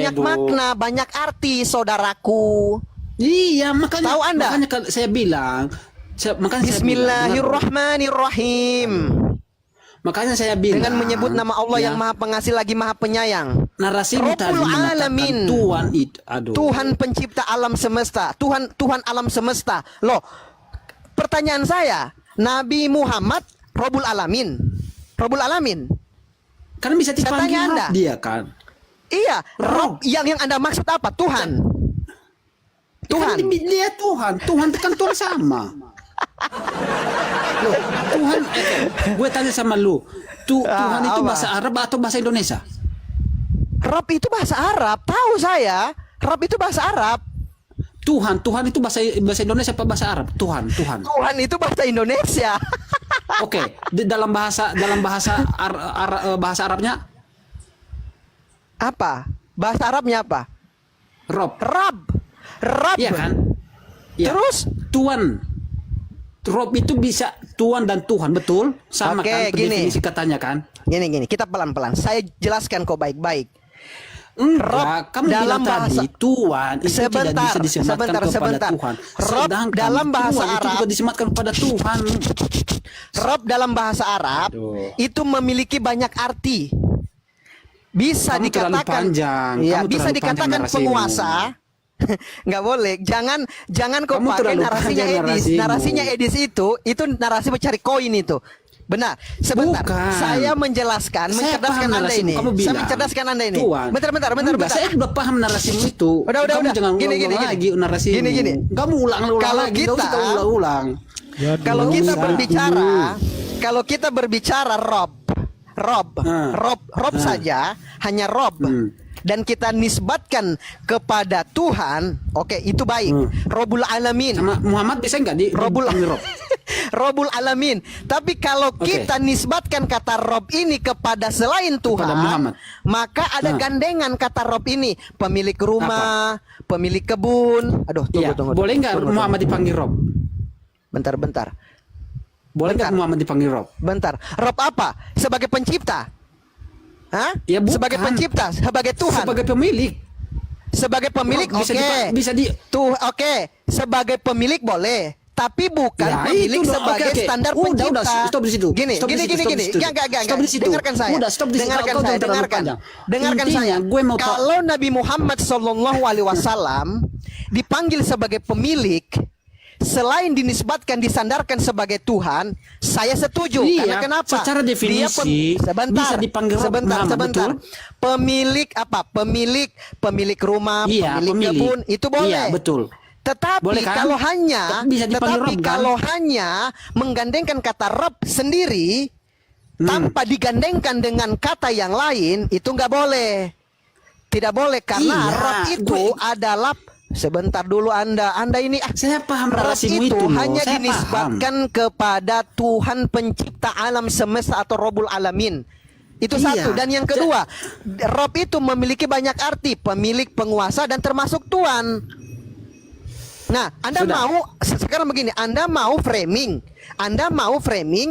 Speaker 4: Edo.
Speaker 3: makna, banyak arti, saudaraku.
Speaker 4: Iya, makanya
Speaker 3: Tahu Anda?
Speaker 4: makanya kalau saya bilang makanya
Speaker 3: Bismillahirrahmanirrahim.
Speaker 4: Makanya saya bilang
Speaker 3: Dengan menyebut nama Allah
Speaker 4: ya,
Speaker 3: yang Maha Pengasih lagi Maha Penyayang.
Speaker 4: narasimu tadi
Speaker 3: Rabbul
Speaker 4: mengatakan
Speaker 3: Alamin.
Speaker 4: Tuhan itu aduh.
Speaker 3: Tuhan pencipta alam semesta, Tuhan alam semesta. Loh, pertanyaan saya, Nabi Muhammad Rabbul Alamin.
Speaker 4: Karena bisa
Speaker 3: Saya
Speaker 4: dipanggil
Speaker 3: tanya
Speaker 4: Rob
Speaker 3: Anda.
Speaker 4: dia kan.
Speaker 3: Iya,
Speaker 4: Rob.
Speaker 3: Rob yang Anda maksud apa? Tuhan.
Speaker 4: Kan dia Tuhan kan Tuhan sama. Loh, Tuhan gue tanya sama lu. Tuhan itu
Speaker 3: apa?
Speaker 4: bahasa Arab atau bahasa Indonesia?
Speaker 3: Rob itu bahasa Arab, tahu saya. Rob itu bahasa Arab.
Speaker 4: Tuhan itu bahasa Indonesia apa bahasa Arab? Tuhan.
Speaker 3: Tuhan itu bahasa Indonesia.
Speaker 4: Oke, dalam bahasa bahasa Arabnya
Speaker 3: Apa? Bahasa Arabnya apa?
Speaker 4: Rob.
Speaker 3: Rab.
Speaker 4: Iya kan? Ya.
Speaker 3: Terus?
Speaker 4: Tuan. Rob itu bisa Tuan dan Tuhan, betul? Sama
Speaker 3: Oke,
Speaker 4: kan
Speaker 3: gini.
Speaker 4: definisi katanya kan?
Speaker 3: Gini, kita pelan-pelan. Saya jelaskan kok baik-baik.
Speaker 4: Enggak, kamu
Speaker 3: dalam
Speaker 4: bilang
Speaker 3: bahasa-
Speaker 4: tadi Tuhan itu tidak
Speaker 3: Sebentar,
Speaker 4: bisa disematkan kepada
Speaker 3: sebentar.
Speaker 4: Tuhan.
Speaker 3: Rob
Speaker 4: Sedangkan
Speaker 3: dalam bahasa
Speaker 4: Tuhan itu
Speaker 3: Arab-
Speaker 4: juga disematkan kepada Tuhan.
Speaker 3: Rob dalam bahasa Arab
Speaker 4: Aduh.
Speaker 3: itu memiliki banyak arti. Bisa
Speaker 4: Kamu terlalu
Speaker 3: dikatakan,
Speaker 4: panjang.
Speaker 3: ya,
Speaker 4: Kamu
Speaker 3: bisa
Speaker 4: terlalu
Speaker 3: dikatakan
Speaker 4: panjang narasimu.
Speaker 3: penguasa. Nggak boleh. Jangan kau
Speaker 4: Kamu
Speaker 3: pakai
Speaker 4: terlalu
Speaker 3: narasinya
Speaker 4: panjang
Speaker 3: Edis.
Speaker 4: narasimu.
Speaker 3: Narasinya Edis itu narasi mencari koin itu. Benar. Sebentar.
Speaker 4: Bukan.
Speaker 3: Saya menjelaskan,
Speaker 4: Saya
Speaker 3: mencerdaskan
Speaker 4: paham
Speaker 3: Anda
Speaker 4: narasimu.
Speaker 3: ini.
Speaker 4: Kamu
Speaker 3: Saya
Speaker 4: bilang,
Speaker 3: mencerdaskan Anda ini.
Speaker 4: Tuhan.
Speaker 3: Bentar.
Speaker 4: Enggak, saya udah paham narasimu itu.
Speaker 3: Udah.
Speaker 4: Kamu jangan
Speaker 3: Gini.
Speaker 4: ulang lagi narasimu.
Speaker 3: Gini.
Speaker 4: Kamu ulang-ulang
Speaker 3: Kalau
Speaker 4: lagi. Nggak usah
Speaker 3: kita-
Speaker 4: ulang-ulang.
Speaker 3: Kalau
Speaker 4: Nggak
Speaker 3: kita
Speaker 4: usah.
Speaker 3: kalau kita berbicara Rob saja, hanya Rob. Dan kita nisbatkan kepada Tuhan, oke, itu baik. Robbul Alamin.
Speaker 4: Sama Muhammad bisa nggak di
Speaker 3: Robbul
Speaker 4: dipanggil Rob?
Speaker 3: Robbul Alamin. Tapi kalau kita nisbatkan kata Rob ini kepada selain Tuhan,
Speaker 4: Muhammad.
Speaker 3: maka ada gandengan kata Rob ini, pemilik rumah, pemilik kebun. Aduh,
Speaker 4: Iya.
Speaker 3: tunggu.
Speaker 4: Boleh nggak
Speaker 3: Tunggu.
Speaker 4: Muhammad dipanggil Rob?
Speaker 3: Bentar.
Speaker 4: Boleh nggak
Speaker 3: Bentar.
Speaker 4: Muhammad dipanggil Rob?
Speaker 3: Bentar. Rob apa? Sebagai pencipta? Hah?
Speaker 4: Ya, bukan.
Speaker 3: Sebagai pencipta, sebagai Tuhan.
Speaker 4: Sebagai pemilik.
Speaker 3: Sebagai pemilik,
Speaker 4: Rob
Speaker 3: oke.
Speaker 4: bisa di
Speaker 3: Tuh, oke. Sebagai pemilik boleh. tapi bukan
Speaker 4: Ya,
Speaker 3: pemilik
Speaker 4: itu dong.
Speaker 3: sebagai
Speaker 4: Oke, oke.
Speaker 3: standar
Speaker 4: Udah,
Speaker 3: pencipta.
Speaker 4: stop di situ.
Speaker 3: Gini,
Speaker 4: Stop di
Speaker 3: gini,
Speaker 4: situ,
Speaker 3: gini,
Speaker 4: stop di
Speaker 3: gini.
Speaker 4: situ.
Speaker 3: Enggak.
Speaker 4: Stop di situ.
Speaker 3: Dengarkan saya.
Speaker 4: Udah, stop di situ.
Speaker 3: Dengarkan
Speaker 4: Kau
Speaker 3: saya,
Speaker 4: jangan terlalu
Speaker 3: dengarkan.
Speaker 4: panjang.
Speaker 3: Dengarkan
Speaker 4: Intinya,
Speaker 3: saya.
Speaker 4: gue mau tahu.
Speaker 3: Kalau Nabi Muhammad SAW dipanggil sebagai pemilik, selain dinisbatkan disandarkan sebagai Tuhan, saya setuju.
Speaker 4: Iya,
Speaker 3: Karena kenapa?
Speaker 4: secara definisi bisa dipanggil
Speaker 3: sebentar.
Speaker 4: Muhammad, betul?
Speaker 3: Pemilik apa? Pemilik rumah,
Speaker 4: Iya,
Speaker 3: pemilik
Speaker 4: pemilik.
Speaker 3: kebun, itu boleh.
Speaker 4: Iya, betul.
Speaker 3: Tetapi
Speaker 4: Boleh kan?
Speaker 3: kalau hanya
Speaker 4: Bisa dipanggil
Speaker 3: tetapi
Speaker 4: Rob, kan?
Speaker 3: kalau hanya menggandengkan kata Rob sendiri tanpa digandengkan dengan kata yang lain, itu nggak boleh. Tidak boleh karena
Speaker 4: Iya,
Speaker 3: Rob itu adalah sebentar dulu Anda ini
Speaker 4: Saya paham
Speaker 3: Rob
Speaker 4: narasimu
Speaker 3: itu
Speaker 4: itu loh.
Speaker 3: hanya
Speaker 4: Saya
Speaker 3: dinisbatkan kepada Tuhan pencipta alam semesta atau Robul Alamin. Itu
Speaker 4: Iya.
Speaker 3: satu. Dan yang kedua, Rob itu memiliki banyak arti, pemilik, penguasa, dan termasuk Tuhan. Nah, Anda
Speaker 4: Sudah.
Speaker 3: mau sekarang begini, Anda mau framing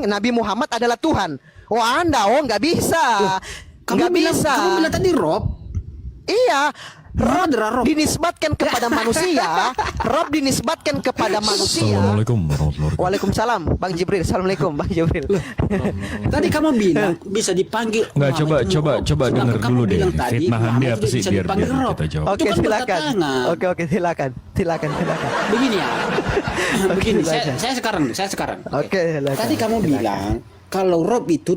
Speaker 3: Nabi Muhammad adalah Tuhan. Oh, Anda nggak bisa. Nggak bisa.
Speaker 4: Kamu bilang tadi Rob.
Speaker 3: Iya. Rob
Speaker 4: adalah Rob.
Speaker 3: dinisbatkan kepada manusia. Rob dinisbatkan kepada manusia.
Speaker 1: Assalamualaikum warahmatullahi wabarakatuh.
Speaker 3: Waalaikumsalam, Bang Jibril. Assalamualaikum, Bang Jibril.
Speaker 4: Tadi kamu bilang bisa dipanggil.
Speaker 1: Enggak,
Speaker 4: Muhammad itu Rob.
Speaker 1: coba
Speaker 4: Sedangkan
Speaker 1: denger
Speaker 4: kamu
Speaker 1: dulu deh.
Speaker 4: bilang tadi,
Speaker 1: Fitnahan
Speaker 4: Muhammad
Speaker 1: dia
Speaker 4: itu
Speaker 1: apa sih
Speaker 4: bisa
Speaker 1: biar
Speaker 4: dipanggil Rob.
Speaker 1: kita jawab.
Speaker 3: Oke,
Speaker 4: Itu kan
Speaker 3: silakan.
Speaker 4: bertentangan.
Speaker 3: Oke, silakan.
Speaker 4: Begini ya. Begini,
Speaker 3: silakan.
Speaker 4: saya sekarang.
Speaker 3: Oke, silakan.
Speaker 4: Tadi kamu bilang kalau Rob itu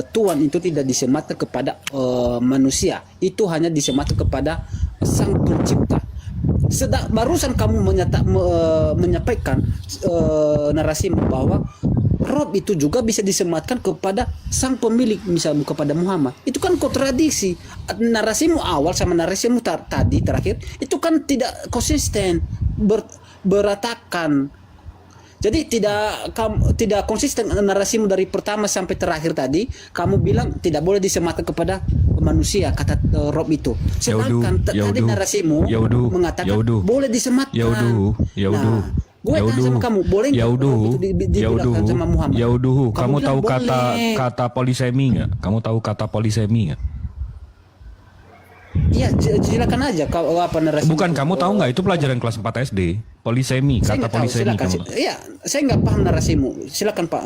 Speaker 4: Tuhan itu tidak disematkan kepada manusia, itu hanya disematkan kepada Sang Pencipta. Barusan kamu menyampaikan narasimu bahwa Rob itu juga bisa disematkan kepada sang pemilik, misalnya kepada Muhammad. Itu kan kontradiksi. Narasimu awal sama narasimu tadi terakhir itu kan tidak konsisten, beratakan. Jadi tidak konsisten narasimu dari pertama sampai terakhir tadi. Kamu bilang tidak boleh disematkan kepada manusia kata Rob itu. Sedangkan tadi narasimu mengatakan boleh disematkan.
Speaker 1: Yaudu.
Speaker 4: Gue tanya sama kamu, boleh nggak Rob itu dibilangkan sama Muhammad?
Speaker 1: Kamu tahu
Speaker 4: bilang boleh.
Speaker 1: kata polisemi nggak? Kamu tahu kata polisemi nggak?
Speaker 4: Iya, silakan aja kalau apa narasi.
Speaker 1: Bukan, kamu tahu nggak itu pelajaran kelas 4 SD? Polisemi,
Speaker 4: Saya
Speaker 1: kata
Speaker 4: nggak tahu,
Speaker 1: polisemi
Speaker 4: silakan.
Speaker 1: kamu.
Speaker 4: Iya, saya nggak paham narasimu. Silakan Pak.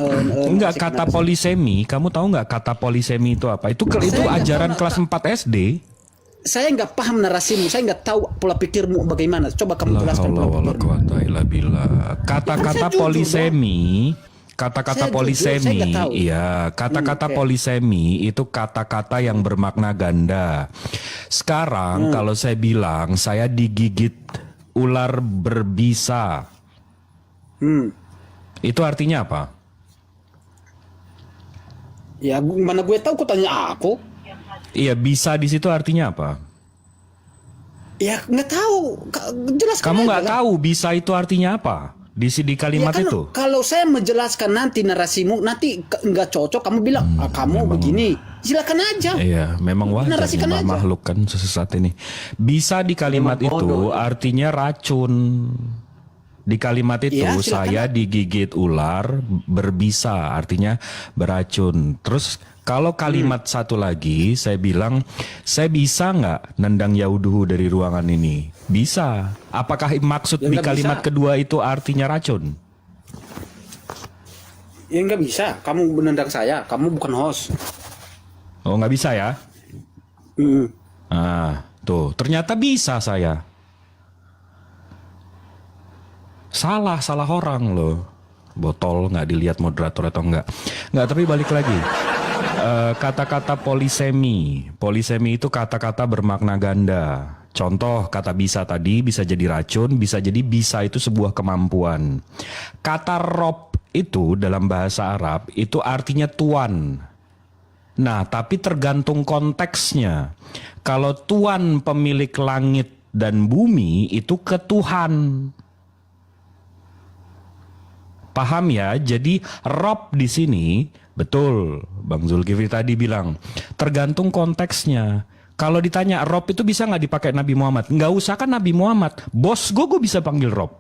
Speaker 1: Enggak,
Speaker 4: narasi-
Speaker 1: kata
Speaker 4: narasi.
Speaker 1: polisemi, kamu tahu nggak kata polisemi itu apa? Itu
Speaker 4: Saya nggak
Speaker 1: ajaran
Speaker 4: tahu,
Speaker 1: kelas 4 SD.
Speaker 4: Saya nggak paham narasimu, saya nggak tahu pola pikirmu bagaimana. Coba kamu jelaskan pola pikirmu.
Speaker 1: Kata-kata
Speaker 4: Saya jujur,
Speaker 1: polisemi, kata-kata
Speaker 4: Saya jujur,
Speaker 1: polisemi,
Speaker 4: saya nggak tahu.
Speaker 1: iya, kata-kata
Speaker 4: oke.
Speaker 1: polisemi itu kata-kata yang bermakna ganda. Sekarang kalau saya bilang saya digigit ular berbisa, itu artinya apa?
Speaker 4: Ya, mana gue tahu? Kau tanya aku.
Speaker 1: Iya, bisa di situ artinya apa?
Speaker 4: Ya, nggak tahu. Jelaskan.
Speaker 1: Kamu
Speaker 4: aja
Speaker 1: nggak
Speaker 4: lah.
Speaker 1: tahu bisa itu artinya apa? Di kalimat
Speaker 4: Ya kan,
Speaker 1: itu.
Speaker 4: kalau saya menjelaskan nanti narasimu nanti nggak cocok, kamu bilang kamu begini. Silakan aja.
Speaker 1: Iya, memang wajar
Speaker 4: Narasikan
Speaker 1: nih,
Speaker 4: aja.
Speaker 1: makhluk kan sesat ini. Bisa di kalimat itu artinya racun. Di kalimat itu
Speaker 4: Iya, silakan.
Speaker 1: saya digigit ular berbisa, artinya beracun. Terus kalau kalimat satu lagi saya bilang saya bisa nggak nendang Yauduhu dari ruangan ini? Bisa. Apakah maksud
Speaker 4: Ya,
Speaker 1: di
Speaker 4: nggak
Speaker 1: kalimat
Speaker 4: bisa.
Speaker 1: kedua itu artinya racun?
Speaker 4: Ya nggak bisa. Kamu menendang saya. Kamu bukan host.
Speaker 1: Oh, nggak bisa ya?
Speaker 4: Mm.
Speaker 1: Ah, tuh ternyata bisa saya. Salah orang loh. Botol nggak dilihat moderator atau enggak. Nggak, tapi balik lagi. Kata-kata polisemi. Polisemi itu kata-kata bermakna ganda. Contoh kata bisa tadi bisa jadi racun, bisa jadi bisa itu sebuah kemampuan. Kata Rob itu dalam bahasa Arab itu artinya tuan. Nah, tapi tergantung konteksnya. Kalau tuan pemilik langit dan bumi itu ke Tuhan. Paham ya? Jadi Rob di sini betul, Bang Zulkifli tadi bilang tergantung konteksnya. Kalau ditanya Rob itu bisa nggak dipakai Nabi Muhammad? Nggak usah kan Nabi Muhammad. Bos gue bisa panggil Rob.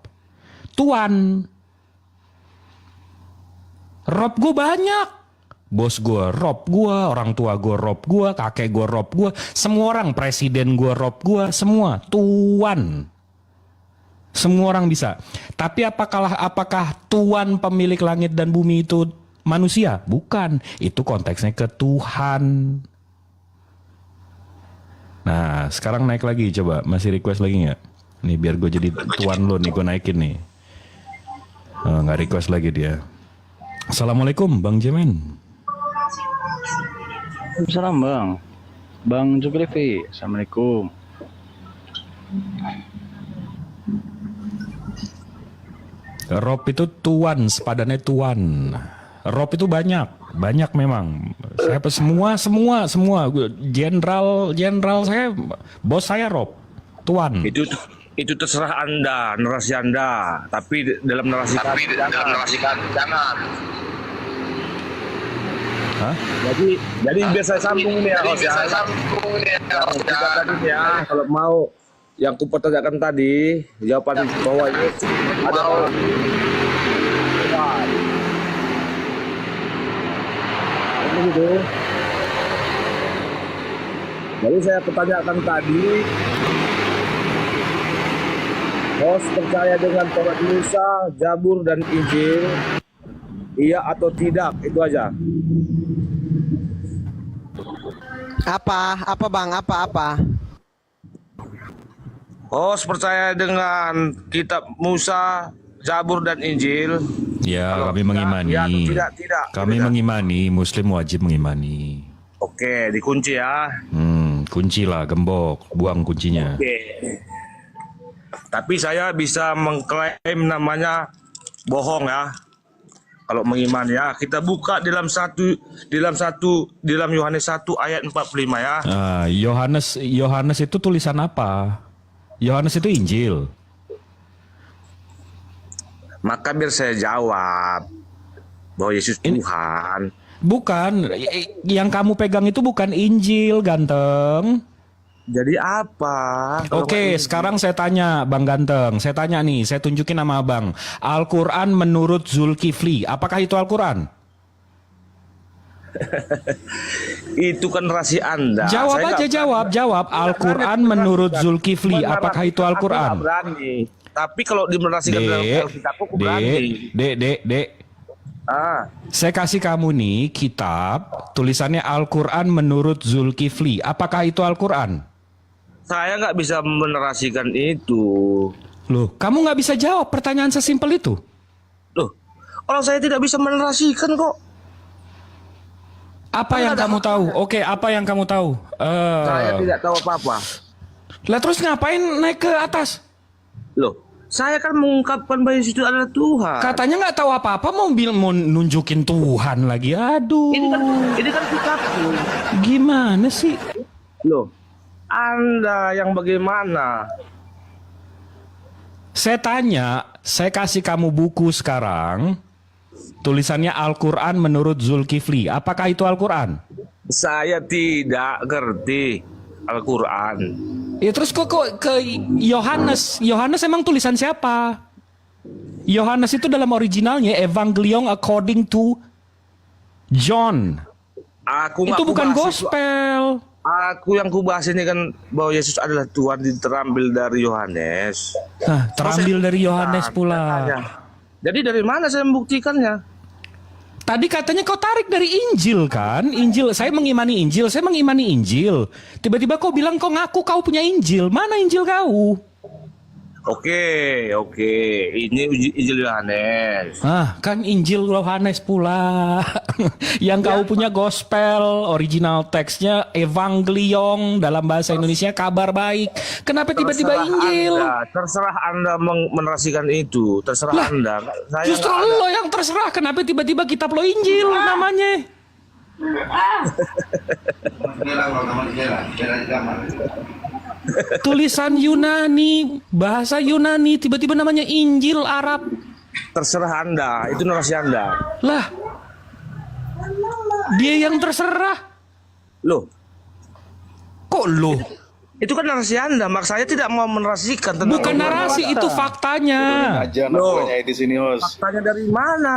Speaker 1: Tuan. Rob gue banyak. Bos gue Rob gue, orang tua gue Rob gue, kakek gue Rob gue, semua orang, presiden gue Rob gue, semua Tuan.
Speaker 6: Semua orang bisa. Tapi apakah Tuhan pemilik langit dan bumi itu manusia? Bukan. Itu konteksnya ke Tuhan. Nah, sekarang naik lagi coba. Masih request lagi nggak? Nih biar gue jadi tuan lo nih, gue naikin nih. Oh, nggak request lagi dia. Assalamualaikum Bang Jemen.
Speaker 7: Salam Bang. Bang Zulkifli. Assalamualaikum.
Speaker 6: Rob itu tuan, sepadannya tuan. Rob itu banyak memang. Saya semua. Jenderal saya, bos saya Rob, tuan.
Speaker 2: Itu terserah Anda, narasi Anda. Tapi dalam narasi kami jangan.
Speaker 6: Hah?
Speaker 2: Jadi biar saya sambung nih ya, Host ya. Kalau mau yang kupertanyakan tadi, jawaban bahwa ini ada gitu. Jadi saya pertanyakan tadi, Host percaya dengan Taurat Musa, Zabur dan Injil, iya atau tidak? Itu aja.
Speaker 3: Apa Bang? Apa?
Speaker 2: Host percaya dengan kitab Musa, Zabur dan Injil.
Speaker 6: Ya,
Speaker 2: Kalau
Speaker 6: kami mengimani.
Speaker 2: ya atau tidak.
Speaker 6: Kami
Speaker 2: Tidak.
Speaker 6: mengimani, Muslim wajib mengimani.
Speaker 2: Oke, dikunci ya.
Speaker 6: Kunci lah, gembok, buang kuncinya.
Speaker 2: Oke. Tapi saya bisa mengklaim namanya bohong ya. Kalau mengimani ya, kita buka dalam Yohanes 1 ayat 45 ya.
Speaker 6: Yohanes itu tulisan apa? Yohanes itu Injil.
Speaker 2: Maka biar saya jawab bahwa Yesus Tuhan.
Speaker 6: Bukan, yang kamu pegang itu bukan Injil, ganteng.
Speaker 2: Jadi apa?
Speaker 6: Oke, sekarang saya tanya Bang Ganteng. Saya tanya nih, saya tunjukin nama Abang. Al-Quran menurut Zulkifli, apakah itu Al-Quran?
Speaker 2: Itu kan rahasia Anda.
Speaker 6: Jawab
Speaker 2: Saya
Speaker 6: aja,
Speaker 2: nggak
Speaker 6: jawab. Al-Quran menurut Zulkifli, apakah itu
Speaker 2: Aku
Speaker 6: Al-Quran?
Speaker 2: nggak berani. Tapi kalau dimenarasikan dalam Alkitab, aku berani.
Speaker 6: Dek.
Speaker 2: Ah,
Speaker 6: Saya kasih kamu nih kitab, tulisannya Al-Quran menurut Zulkifli. Apakah itu Al-Quran?
Speaker 2: saya nggak bisa menerasikan itu.
Speaker 6: Loh, kamu nggak bisa jawab pertanyaan sesimpel itu?
Speaker 2: Loh, kalau saya tidak bisa menerasikan kok.
Speaker 6: Apa yang kamu tahu? Oke, apa yang kamu tahu?
Speaker 2: Saya tidak tahu apa-apa.
Speaker 6: Lah terus ngapain naik ke atas?
Speaker 2: Loh, saya kan mengungkapkan bahwa Yesus itu adalah Tuhan.
Speaker 6: Katanya nggak tahu apa-apa, mau nunjukin Tuhan lagi. Aduh.
Speaker 2: Ini kan sikapku.
Speaker 6: Gimana sih?
Speaker 2: Loh, Anda yang bagaimana?
Speaker 6: Saya tanya, saya kasih kamu buku sekarang. Tulisannya Al-Quran menurut Zulkifli. Apakah itu Al-Quran?
Speaker 2: Saya tidak ngerti Al-Quran.
Speaker 6: Ya terus kok ke Yohanes? Yohanes emang tulisan siapa? Yohanes itu dalam originalnya Evangelion according to John.
Speaker 2: Aku
Speaker 6: Itu bukan gospel.
Speaker 2: Aku yang kubahas ini kan bahwa Yesus adalah Tuhan terambil dari Yohanes.
Speaker 6: Nah, terambil dari Yohanes pula.
Speaker 2: Jadi dari mana saya membuktikannya?
Speaker 6: Tadi katanya kau tarik dari Injil kan? Injil, saya mengimani Injil. Tiba-tiba kau bilang kau ngaku kau punya Injil. Mana Injil kau?
Speaker 2: Oke. Ini Injil Yohanes.
Speaker 6: Kan Injil Yohanes pula. Yang kau punya gospel, original teksnya Evangelion, dalam bahasa Indonesia kabar baik. Kenapa tiba-tiba Injil?
Speaker 2: Terserah Anda menerasikan itu. Terserah Anda.
Speaker 6: Justru lo yang terserah. Kenapa tiba-tiba kitab lo Injil namanya? Tulisan Yunani, bahasa Yunani, tiba-tiba namanya Injil Arab.
Speaker 2: Terserah Anda, itu narasi Anda.
Speaker 6: Lah, dia yang terserah.
Speaker 2: Loh,
Speaker 6: Kok lo?
Speaker 2: itu kan narasi Anda. Mak saya tidak mau menerasikan tentang
Speaker 6: Bukan narasi, itu faktanya.
Speaker 8: aja namanya di sini, Host.
Speaker 2: Faktanya dari mana?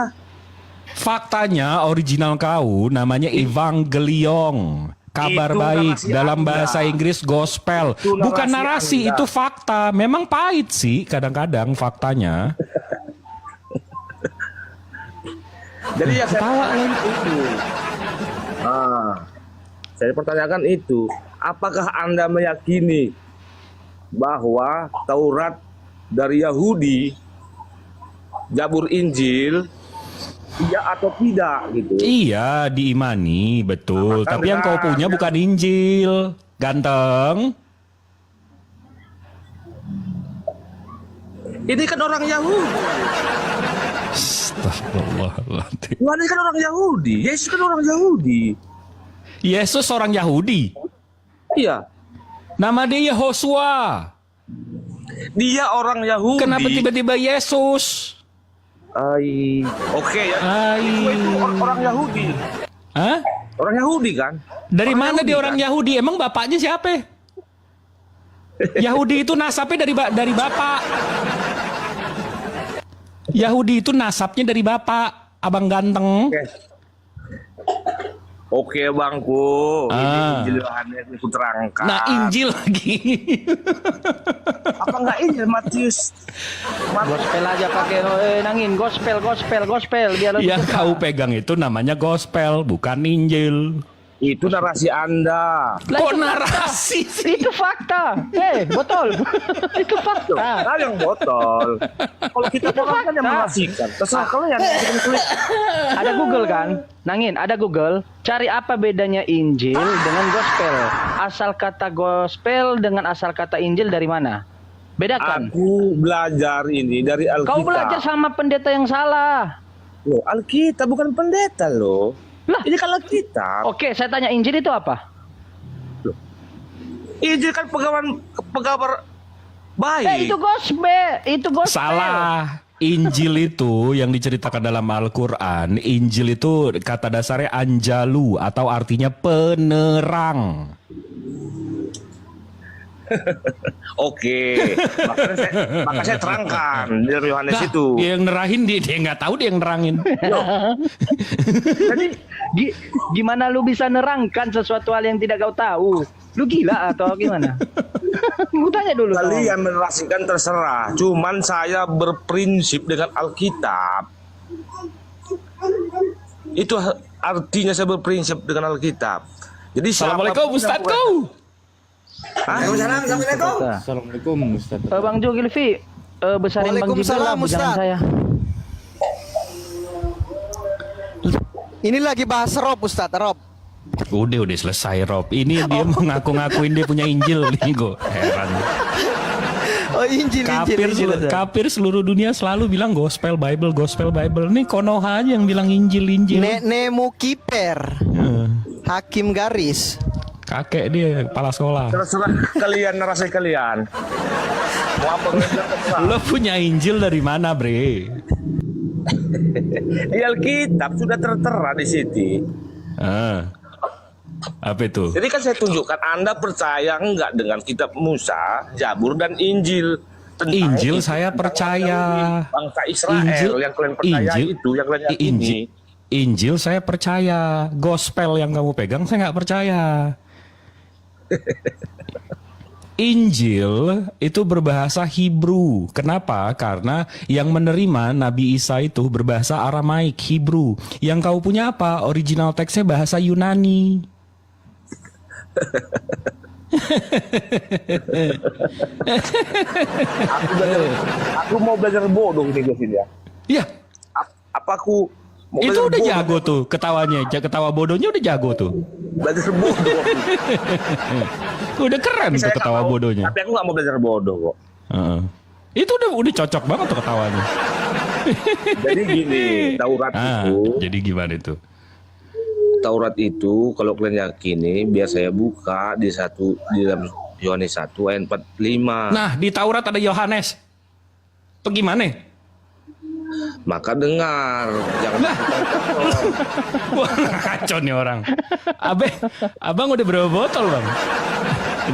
Speaker 6: Faktanya original kau namanya Evangelion. Kabar
Speaker 2: Itu
Speaker 6: baik
Speaker 2: narasi
Speaker 6: dalam
Speaker 2: Anda.
Speaker 6: bahasa Inggris gospel.
Speaker 2: Itu
Speaker 6: Bukan
Speaker 2: narasi
Speaker 6: narasi,
Speaker 2: Anda.
Speaker 6: itu fakta. Memang pahit sih kadang-kadang faktanya.
Speaker 2: Jadi ya saya
Speaker 6: Ketawa
Speaker 2: pertanyakan itu. Saya pertanyakan itu, apakah Anda meyakini bahwa Taurat dari Yahudi, Zabur Injil, iya atau tidak gitu?
Speaker 6: Iya, diimani, betul.
Speaker 2: Nah,
Speaker 6: Tapi yang kau
Speaker 2: makanya-
Speaker 6: punya bukan Injil. Ganteng.
Speaker 2: Ini kan orang Yahudi.
Speaker 6: Astagfirullahaladzim.
Speaker 2: Yohanes kan orang Yahudi. Yesus kan orang Yahudi.
Speaker 6: Yesus orang Yahudi.
Speaker 2: Iya.
Speaker 6: Nama dia Yehosua.
Speaker 2: Dia orang Yahudi.
Speaker 6: Kenapa tiba-tiba Yesus?
Speaker 2: Oke ya.
Speaker 6: Ai.
Speaker 2: Itu orang Yahudi.
Speaker 6: Hah?
Speaker 2: Orang Yahudi kan?
Speaker 6: Dari
Speaker 2: Orang
Speaker 6: mana
Speaker 2: Yahudi
Speaker 6: dia orang
Speaker 2: kan?
Speaker 6: Yahudi? Emang bapaknya siapa? Yahudi itu nasabnya dari bapak. Yahudi itu nasabnya dari bapak, abang ganteng.
Speaker 2: Oke bangku. Ini
Speaker 6: Ah.
Speaker 2: Injil Yohanes aku terangkan.
Speaker 6: Nah, Injil lagi.
Speaker 2: Apa enggak Injil Matius?
Speaker 3: Gospel aja pakai nangin gospel biar lebih
Speaker 6: Yang
Speaker 3: cepat.
Speaker 6: kau pegang itu namanya gospel, bukan Injil.
Speaker 2: Itu narasi Anda.
Speaker 6: Kok narasi sih?
Speaker 3: Itu fakta. Betul. Itu fakta.
Speaker 2: Nah, yang botol. Kalau kita orang kan yang menarasikan. Terserah kalau yang klik.
Speaker 9: Ada Google kan? Nangin, ada Google. Cari apa bedanya Injil dengan gospel. Asal kata gospel dengan asal kata Injil dari mana? Bedakan.
Speaker 2: Aku belajar ini dari Alkitab.
Speaker 9: Kau belajar sama pendeta yang salah.
Speaker 2: Loh, Alkitab bukan pendeta loh.
Speaker 9: Lah.
Speaker 2: Ini kan Alkitab.
Speaker 9: Oke, saya tanya Injil itu apa?
Speaker 2: Injil kan penggambar baik.
Speaker 9: Itu gospel. Itu gospel.
Speaker 6: Salah. Injil itu yang diceritakan dalam Al-Quran. Injil itu kata dasarnya anjalu atau artinya penerang.
Speaker 2: Oke, maka saya terangkan dari Yohanes
Speaker 6: Nah,
Speaker 2: itu.
Speaker 6: dia yang nerahin dia nggak tahu dia yang nerangin.
Speaker 9: Jadi gimana lu bisa nerangkan sesuatu hal yang tidak kau tahu? Lu gila atau gimana? Gua tanya dulu.
Speaker 2: Kalian menarasikan terserah. Cuman saya berprinsip dengan Alkitab. Itu artinya saya berprinsip dengan Alkitab. Jadi
Speaker 6: Assalamualaikum Ustadz kau.
Speaker 5: Assalamualaikum Ustaz.
Speaker 9: Bang Zulkifli, besarin Bang Jibril lah
Speaker 3: Waalaikumsalam,
Speaker 9: bujangan
Speaker 3: Ustaz.
Speaker 9: saya.
Speaker 3: Ini lagi bahas Rob Ustadz, Rob.
Speaker 6: Udah selesai Rob. Ini dia mengaku-ngakuin dia punya Injil nih gue. Heran.
Speaker 3: Oh Injil.
Speaker 6: Kafir seluruh dunia selalu bilang gospel Bible, gospel Bible. Nih Konoha aja yang bilang Injil.
Speaker 3: Nemu kiper, hakim garis.
Speaker 6: Kakek dia kepala sekolah.
Speaker 2: terserah kalian narasi kalian. Mau apa kalian terserah.
Speaker 6: Lo punya Injil dari mana, Bre?
Speaker 2: Di Alkitab sudah tertera di situ.
Speaker 6: Apa itu?
Speaker 2: Jadi kan saya tunjukkan Anda percaya enggak dengan kitab Musa, Zabur dan Injil. Tentang
Speaker 6: Injil
Speaker 2: itu,
Speaker 6: saya
Speaker 2: tentang
Speaker 6: percaya.
Speaker 2: Bangsa Israel yang kalian percaya itu, yang kalian yakini.
Speaker 6: Injil saya percaya. Gospel yang kamu pegang saya nggak percaya. Injil itu berbahasa Hebrew. Kenapa? Karena yang menerima Nabi Isa itu berbahasa Aramaik, Hebrew. Yang kau punya apa? Original teksnya bahasa Yunani.
Speaker 2: Aku mau belajar bodoh ini guys ini ya.
Speaker 6: Ya,
Speaker 2: Apa aku mau
Speaker 6: itu
Speaker 2: belajar
Speaker 6: udah
Speaker 2: bodoh?
Speaker 6: jago tuh ketawanya. Ketawa bodohnya udah jago tuh.
Speaker 2: Belajar bodoh.
Speaker 6: Udah keren tuh
Speaker 2: Saya
Speaker 6: ketawa
Speaker 2: nggak mau-
Speaker 6: bodohnya.
Speaker 2: Tapi aku nggak mau belajar bodoh kok.
Speaker 6: Heeh. Itu udah cocok banget tuh ketawanya.
Speaker 2: Jadi gini, Taurat itu,
Speaker 6: Jadi gimana itu?
Speaker 2: Taurat itu kalau kalian yakini, biar saya buka di dalam Yohanes 1 ayat 45.
Speaker 6: Nah, di Taurat ada Yohanes. Itu gimana?
Speaker 2: Maka dengar, jangan
Speaker 6: Wah, kacau nih orang. Abang udah berapa botol, Bang?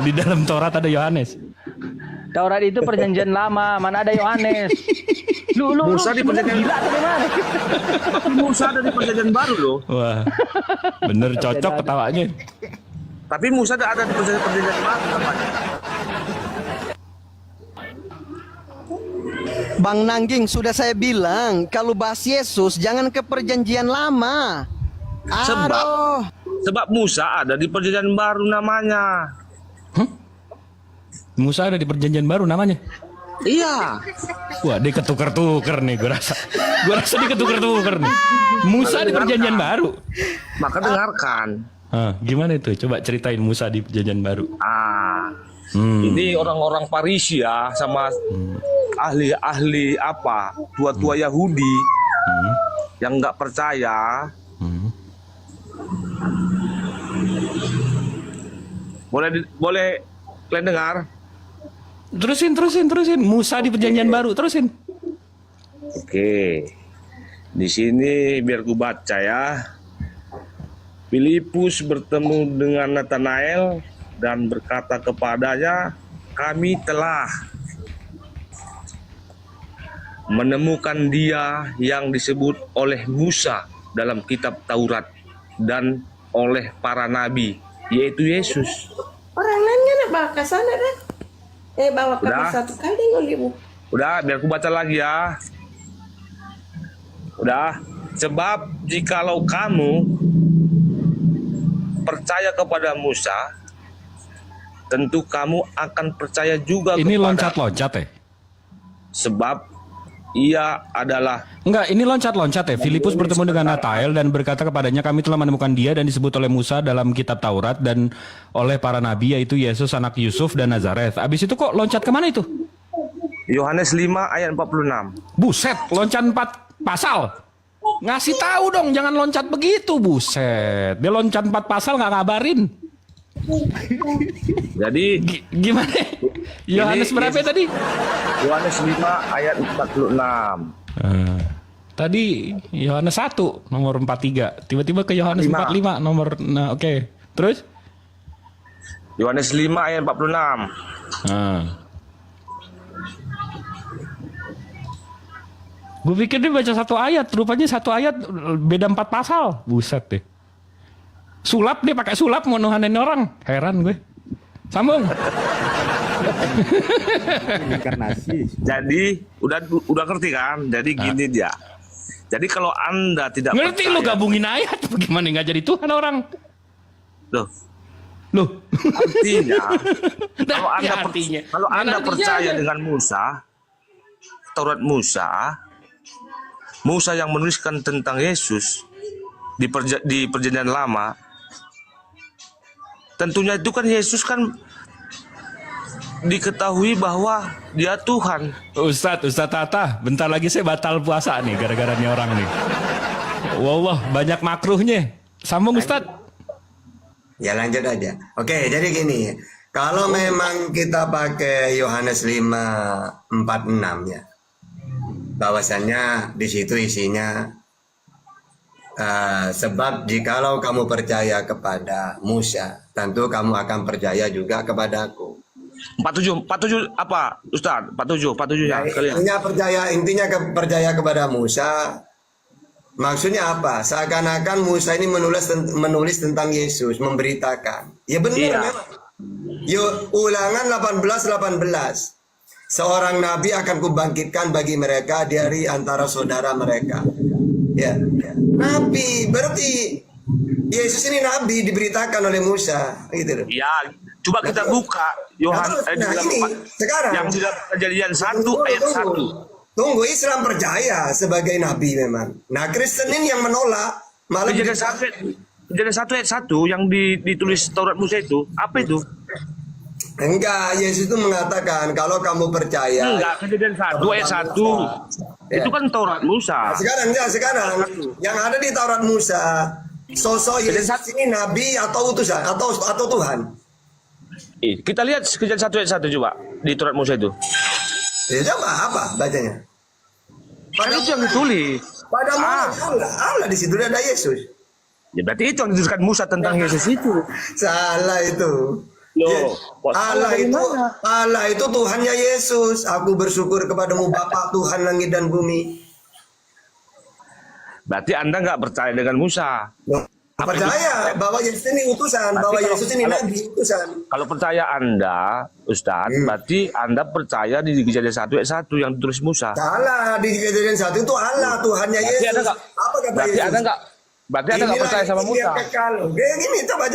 Speaker 6: Di dalam Taurat ada Yohanes.
Speaker 9: Taurat itu perjanjian lama, mana ada Yohanes. Lu
Speaker 2: Musa di
Speaker 9: sebenarnya
Speaker 2: perjanjian-
Speaker 9: gila atau gimana?
Speaker 2: Musa ada di perjanjian baru loh.
Speaker 6: Wah, bener cocok ketawanya.
Speaker 2: Tapi Musa ada di perjanjian baru namanya.
Speaker 3: Bang Nangging, sudah saya bilang kalau bahas Yesus jangan ke perjanjian lama. Aduh.
Speaker 2: Sebab Musa ada di perjanjian baru namanya.
Speaker 6: Musa ada di perjanjian baru namanya.
Speaker 2: Iya.
Speaker 6: Wah, dia ketuker-tuker nih, gue rasa. Gue rasa dia ketuker-tuker nih. Musa di perjanjian baru.
Speaker 2: Maka dengarkan.
Speaker 6: Gimana itu? Coba ceritain Musa di perjanjian baru.
Speaker 2: Ini orang-orang Parisi ya, sama ahli-ahli apa, tua-tua Yahudi yang nggak percaya. Boleh kalian dengar?
Speaker 6: Terusin. Musa di perjanjian baru, terusin.
Speaker 2: Oke. Di sini biar ku baca ya. Filipus bertemu dengan Natanael dan berkata kepadanya, kami telah menemukan dia yang disebut oleh Musa dalam kitab Taurat dan oleh para nabi, yaitu Yesus.
Speaker 10: Orang lain kan bawa ke sana dah. Bawa ke
Speaker 2: Udah.
Speaker 10: satu kali ngolibu.
Speaker 2: Udah, biar aku baca lagi ya. Udah, sebab jikalau kamu percaya kepada Musa, tentu kamu akan percaya juga
Speaker 6: Ini
Speaker 2: kepada
Speaker 6: loncat-loncat ya?
Speaker 2: sebab ia adalah
Speaker 6: Enggak, ini loncat-loncat ya. Filipus bertemu dengan Natanael dan berkata kepadanya, kami telah menemukan dia dan disebut oleh Musa dalam kitab Taurat dan oleh para nabi, yaitu Yesus anak Yusuf dan Nazareth. Abis itu kok loncat kemana itu?
Speaker 2: Yohanes 5 ayat 46.
Speaker 6: Buset, loncat 4 pasal. Ngasih tahu dong, jangan loncat begitu, buset. Dia loncat 4 pasal nggak ngabarin.
Speaker 2: Jadi
Speaker 6: Gimana? Yohanes berapa tadi?
Speaker 2: Yohanes 5 ayat 46.
Speaker 6: Tadi Yohanes 1 nomor 43. Tiba-tiba ke Yohanes 45 nomor oke. Terus?
Speaker 2: Yohanes 5 ayat 46.
Speaker 6: Gue pikir dia baca satu ayat, rupanya satu ayat beda 4 pasal. Buset deh. Sulap, dia pakai sulap mau nuhanin orang. Heran gue. Sambung.
Speaker 5: Inkarnasi.
Speaker 2: Jadi udah ngerti kan? Jadi gini dia. Jadi kalau Anda tidak
Speaker 6: Ngerti lu gabungin ayat bagaimana nggak jadi Tuhan orang? Loh.
Speaker 2: Artinya kalau
Speaker 6: Nah,
Speaker 2: Anda
Speaker 6: ya artinya.
Speaker 2: kalau Anda
Speaker 6: Artinya
Speaker 2: percaya
Speaker 6: aja.
Speaker 2: dengan Musa, Taurat Musa yang menuliskan tentang Yesus di perjanjian lama, tentunya itu kan Yesus kan diketahui bahwa dia Tuhan.
Speaker 6: Ustadz Tata, bentar lagi saya batal puasa nih gara-gara nih orang nih. Wallah, banyak makruhnya. Sambung Ustadz.
Speaker 11: Ya lanjut aja. Oke, jadi gini. Kalau memang kita pakai Yohanes 5:46 ya. Bahwasannya di situ isinya sebab jikalau kamu percaya kepada Musa, tentu kamu akan percaya juga kepadaku.
Speaker 2: 47 apa Ustaz? 47 ya kalian.
Speaker 11: Intinya percaya kepada Musa. Maksudnya apa? Seakan-akan Musa ini menulis tentang Yesus, memberitakan. Ya benar memang. Yuk, Ulangan 18:18. Seorang nabi akan kubangkitkan bagi mereka dari antara saudara mereka. Ya. Nabi, berarti Yesus ini nabi diberitakan oleh Musa, gitu loh.
Speaker 2: Ya, coba kita buka Yohanes
Speaker 11: sekarang
Speaker 2: yang di dalam Kejadian 1 ayat 1.
Speaker 11: Tunggu, Islam percaya sebagai nabi memang. Nah, Kristen ini yang menolak. Malah
Speaker 2: Kejadian 1 ayat 1 yang ditulis Taurat Musa itu, apa itu?
Speaker 11: Enggak, Yesus itu mengatakan kalau kamu percaya.
Speaker 2: Enggak, Kejadian 1 ayat 1. Itu kan Taurat Musa.
Speaker 11: Sekarang yang ada di Taurat Musa, sosok Yesus ini nabi atau utusan atau Tuhan.
Speaker 2: Kita lihat Kejadian 1 ayat 1 coba di Taurat Musa itu.
Speaker 11: Ya, coba apa bacanya?
Speaker 2: Kan itu yang ditulis.
Speaker 11: Pada Allah di situ ada Yesus.
Speaker 2: Ya berarti itu yang dituliskan Musa tentang Yesus itu.
Speaker 11: Salah itu.
Speaker 2: Loh,
Speaker 11: Allah itu Tuhannya Yesus. Aku bersyukur kepadamu Bapa Tuhan langit dan bumi.
Speaker 2: Berarti Anda nggak percaya dengan Musa.
Speaker 11: Percaya bahwa Yesus ini utusan, bahwa Yesus ini nabi utusan.
Speaker 2: Kalau percaya Anda, Ustadz, berarti Anda percaya di Kejadian 1 ayat 1 yang ditulis Musa.
Speaker 11: Salah, di Kejadian 1 itu Allah, Tuhannya
Speaker 2: Berarti
Speaker 11: Yesus.
Speaker 2: Anda nggak-
Speaker 11: Apa kata
Speaker 2: berarti
Speaker 11: Yesus?
Speaker 2: Berarti Anda nggak percaya sama Musa.
Speaker 11: Kayak gini, coba.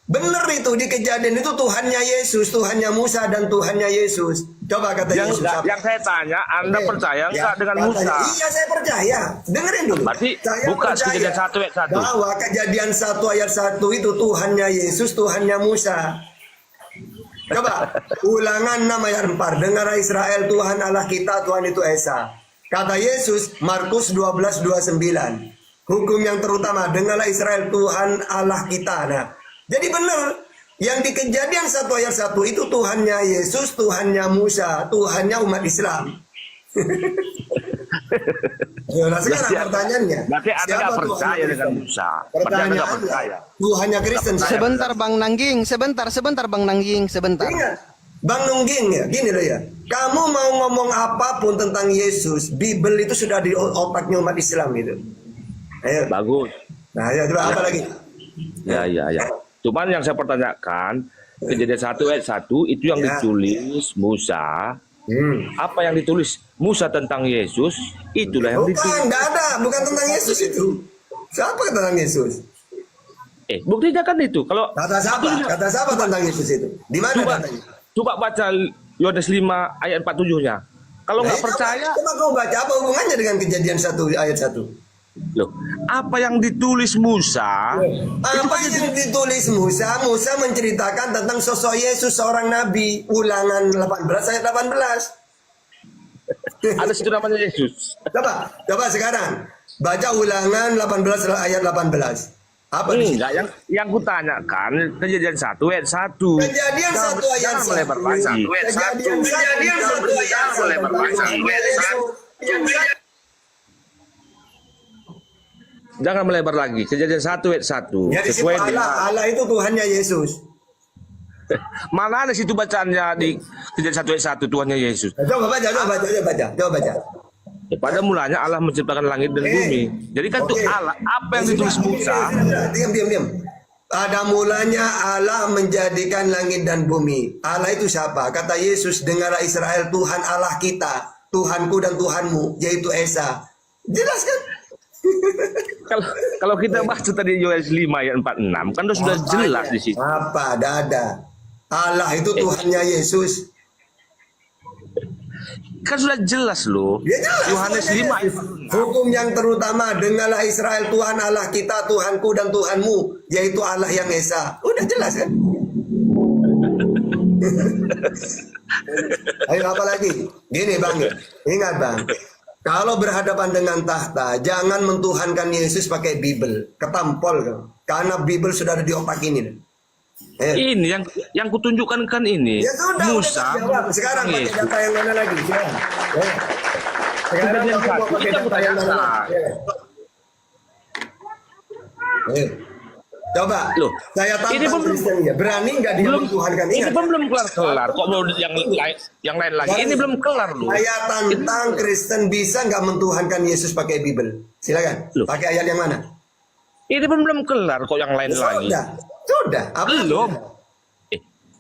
Speaker 11: Bener itu, di Kejadian itu Tuhannya Yesus, Tuhannya Musa, dan Tuhannya Yesus. Coba kata Yesus.
Speaker 2: Yang saya tanya, Anda percaya nggak dengan
Speaker 11: katanya,
Speaker 2: Musa?
Speaker 11: Iya, saya percaya. Dengerin dulu.
Speaker 2: Berarti
Speaker 11: Saya
Speaker 2: buka
Speaker 11: percaya
Speaker 2: Kejadian 1 ayat 1.
Speaker 11: bahwa Kejadian 1 ayat 1 itu Tuhannya Yesus, Tuhannya Musa. Coba, Ulangan 6 ayat 4. Dengar Israel, Tuhan Allah kita, Tuhan itu Esa. Kata Yesus, Markus 12:29. Hukum yang terutama, dengarlah Israel, Tuhan Allah kita. Nah, jadi benar. Yang di Kejadian 1 ayat 1 itu Tuhannya Yesus, Tuhannya Musa, Tuhannya umat Islam. Nah, sekarang pertanyaannya,
Speaker 2: Berarti Anda
Speaker 11: siapa
Speaker 2: nggak
Speaker 11: Tuhan
Speaker 2: percaya
Speaker 11: Yesus?
Speaker 2: dengan Musa. Berarti Anda nggak
Speaker 11: Pertanyaannya,
Speaker 2: percaya.
Speaker 11: Tuhannya Kristen.
Speaker 3: Sebentar Bang Nangging, sebentar Bang Nangging, sebentar.
Speaker 11: Ingat, Bang Nungging ya, gini loh ya. Kamu mau ngomong apapun tentang Yesus, Bible itu sudah di otaknya umat Islam gitu. Ayo.
Speaker 2: Bagus.
Speaker 11: Nah, ya coba apa lagi?
Speaker 2: Ya. Cuman yang saya pertanyakan, Kejadian 1 ayat 1 itu yang
Speaker 11: Ya.
Speaker 2: ditulis Musa. Apa yang ditulis Musa tentang Yesus, itulah yang ditulis.
Speaker 11: Bukan, enggak ada, bukan tentang Yesus itu. Siapa tentang Yesus?
Speaker 2: Buktinya kan itu. Kalau
Speaker 11: Kata siapa? Kata siapa tentang Yesus itu? Di mana katanya?
Speaker 2: coba baca Yohanes 5 ayat 47-nya. Kalau
Speaker 11: Nah,
Speaker 2: nggak percaya,
Speaker 11: coba kau baca apa hubungannya dengan Kejadian 1 ayat 1?
Speaker 2: loh, apa yang ditulis Musa?
Speaker 11: Apa yang ditulis Musa? Musa menceritakan tentang sosok Yesus, seorang nabi. Ulangan 18 ayat 18.
Speaker 2: Ada situ namanya Yesus.
Speaker 11: Coba sekarang baca Ulangan 18 ayat 18. Apa di situ?
Speaker 2: Enggak, yang kutanyakan Kejadian 1 ayat 1.
Speaker 11: Kejadian 1 ayat 1.
Speaker 2: Melebar panjang.
Speaker 11: Kejadian 1 ayat 1.
Speaker 2: Melebar panjang. Jangan melebar lagi. Kejadian 1 ayat 1.
Speaker 11: Ya di situ
Speaker 2: Sesuai dengan
Speaker 11: Allah itu Tuhannya Yesus.
Speaker 2: mana ada situ bacaannya di Kejadian 1 ayat 1 Tuhannya Yesus.
Speaker 11: Coba baca.
Speaker 2: Pada mulanya Allah menciptakan langit dan bumi. Jadi kan itu Allah. Apa yang ditulis Musa?
Speaker 11: Diam. Pada mulanya Allah menjadikan langit dan bumi. Allah itu siapa? Kata Yesus, dengarlah Israel, Tuhan Allah kita, Tuhanku dan Tuhanmu, yaitu Esa. Jelas kan?
Speaker 2: Kalau kita baca tadi Yohanes 5 ayat 46 kan sudah jelas di situ.
Speaker 11: Apa? Dada. Allah itu Tuhannya Yesus.
Speaker 2: Kan sudah jelas loh.
Speaker 11: Ya jelas.
Speaker 2: Yohanes 5 ayat 46.
Speaker 11: Hukum yang terutama, dengarlah Israel, Tuhan Allah kita, Tuhanku dan Tuhanmu, yaitu Allah yang Esa. Udah jelas kan? Ayo apa lagi? Gini Bang, ingat Bang. Kalau berhadapan dengan tahta, jangan mentuhankan Yesus pakai Bible. Ketampol kan? Karena Bible sudah ada di otak ini.
Speaker 2: Ini yang kutunjukkan kan ini.
Speaker 11: Ya sudah,
Speaker 2: Musa.
Speaker 11: jawab. Sekarang pakai data yang mana lagi? Sekarang
Speaker 2: Kejadian
Speaker 11: kamu mau
Speaker 2: 1
Speaker 11: pakai
Speaker 2: itu
Speaker 11: data yang mana? Coba,
Speaker 2: Loh,
Speaker 11: saya
Speaker 2: ini
Speaker 11: tantang
Speaker 2: belum-
Speaker 11: Kristen ya. Berani nggak dia mentuhankan?
Speaker 2: Ini
Speaker 11: Ingat,
Speaker 2: belum kelar. Kok mau yang lain lagi? Ini belum kelar loh.
Speaker 11: saya tantang Kristen bisa nggak mentuhankan Yesus pakai Bible? Silakan.
Speaker 2: Loh.
Speaker 11: Pakai ayat yang mana?
Speaker 2: Ini belum kelar kok yang lain lagi.
Speaker 11: Sudah. Apa?
Speaker 2: Belum.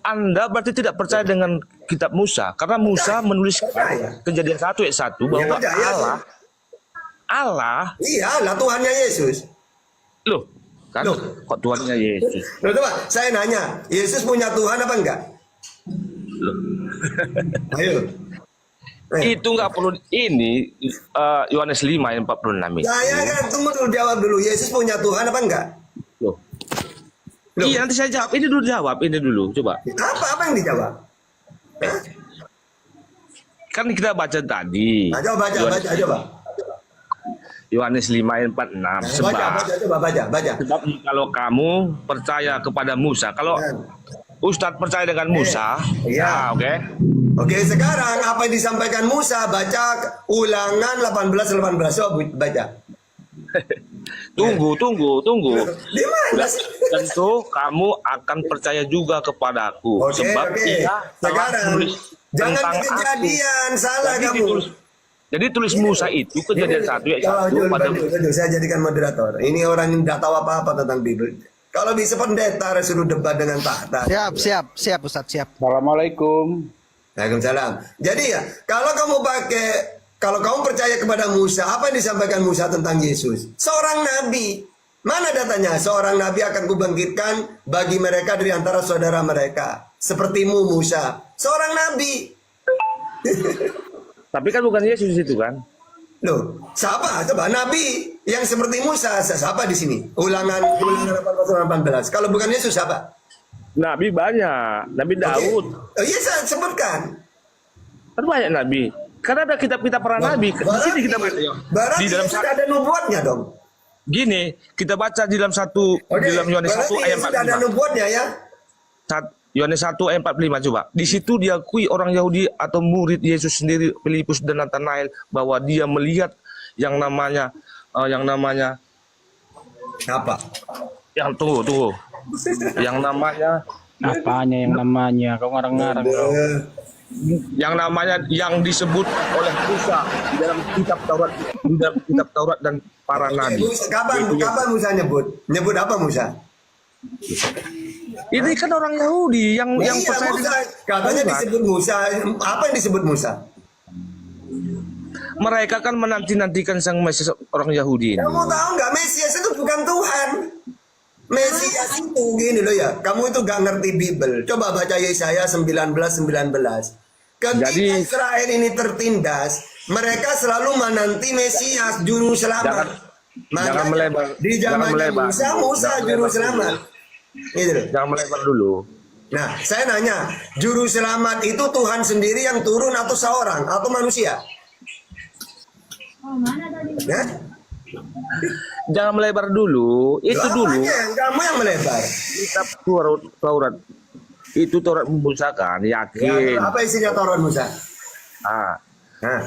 Speaker 2: Anda berarti tidak percaya dengan kitab Musa karena Musa menuliskan
Speaker 11: Percaya.
Speaker 2: Kejadian 1 ayat 1 bahwa
Speaker 11: percaya,
Speaker 2: Allah
Speaker 11: Iya lah Tuhannya Yesus.
Speaker 2: loh kan
Speaker 11: Loh.
Speaker 2: kok Tuhannya Yesus.
Speaker 11: Loh, coba saya nanya, Yesus punya Tuhan apa enggak? Ayo.
Speaker 2: Itu nggak perlu ini Yohanes 5 ayat 46 ini.
Speaker 11: Saya kan tunggu dulu, jawab dulu. Yesus punya Tuhan apa enggak?
Speaker 2: Loh.
Speaker 11: Loh.
Speaker 2: Iya nanti saya jawab. Ini dulu coba.
Speaker 11: Apa yang dijawab?
Speaker 2: Kan kita baca tadi.
Speaker 11: Nah, coba baca.
Speaker 2: Yohanes 5 ayat 46.
Speaker 11: Baca.
Speaker 2: Sebab kalau kamu percaya kepada Musa, kalau Ustadz percaya dengan Musa,
Speaker 11: Iya.
Speaker 2: oke.
Speaker 11: Oke, sekarang apa yang disampaikan Musa? Baca Ulangan 18. Coba baca.
Speaker 2: Tunggu.
Speaker 11: Di mana sih?
Speaker 2: Tentu kamu akan percaya juga kepadaku.
Speaker 11: Oke.
Speaker 2: Sebab ia telah
Speaker 11: Sekarang
Speaker 2: menulis
Speaker 11: jangan
Speaker 2: tentang
Speaker 11: kejadian,
Speaker 2: aku.
Speaker 11: salah
Speaker 2: Jadi
Speaker 11: kamu.
Speaker 2: Jadi tulis Musa itu kejadian 1 ayat 1 pada
Speaker 11: Jul, saya jadikan moderator. Ini orang yang tidak tahu apa-apa tentang Bible. Kalau bisa pendeta suruh debat dengan tahta.
Speaker 3: Siap Ustaz, siap.
Speaker 7: Assalamualaikum.
Speaker 11: Waalaikumsalam. Jadi ya, kalau kamu percaya kepada Musa, apa yang disampaikan Musa tentang Yesus? Seorang nabi. Mana datanya? Seorang nabi akan kubangkitkan bagi mereka dari antara saudara mereka. Sepertimu Musa. Seorang nabi.
Speaker 2: tapi kan bukan Yesus itu kan.
Speaker 11: Loh, siapa? Coba nabi yang seperti Musa, siapa di sini? Ulangan 18. Kalau bukan Yesus siapa?
Speaker 2: Nabi banyak, Nabi Daud.
Speaker 11: Oh iya, saya sebutkan.
Speaker 2: Kan banyak nabi. Karena ada kitab-kitab para nabi. Di sini kita
Speaker 11: Berarti
Speaker 2: di dalam
Speaker 11: sudah ada nubuatnya dong.
Speaker 2: Gini, kita baca di dalam di dalam Yohanes 1 ayat 45.
Speaker 11: Sudah ada nubuatnya ya.
Speaker 2: Yohanes 1 ayat 45 coba. Di situ diakui orang Yahudi atau murid Yesus sendiri, Filipus dan Nathanael, bahwa dia melihat yang namanya
Speaker 11: apa?
Speaker 2: Yang tunggu. Yang namanya
Speaker 9: Apanya yang namanya? Kau ngarang-ngarang.
Speaker 2: yang namanya yang disebut oleh Musa di dalam kitab Taurat dan para nabi.
Speaker 11: Kapan Musa nyebut? Nyebut apa Musa?
Speaker 2: Ini kan orang Yahudi yang percaya
Speaker 11: Musa. Katanya disebut Musa. Apa yang disebut Musa?
Speaker 2: Mereka kan menanti-nantikan sang Mesias orang Yahudi ini.
Speaker 11: Kamu tahu nggak Mesias itu bukan Tuhan. Mesias itu gini loh ya. Kamu itu gak ngerti Bible. Coba baca Yesaya 19:19. Ketika
Speaker 2: Jadi,
Speaker 11: Israel ini tertindas, mereka selalu menanti Mesias juru selamat.
Speaker 2: jangan melebar.
Speaker 11: Di zaman Musa juru selamat. Gitu loh.
Speaker 2: Jangan melebar dulu.
Speaker 11: Nah, saya nanya, juru selamat itu Tuhan sendiri yang turun atau seorang atau manusia? Ya?
Speaker 2: Jangan melebar dulu. Itu dulu.
Speaker 11: Kamu yang melebar.
Speaker 2: Kitab Taurat. Itu Taurat Musa kan, yakin.
Speaker 11: Ya, apa isinya Taurat Musa?
Speaker 2: Ah.
Speaker 11: Nah,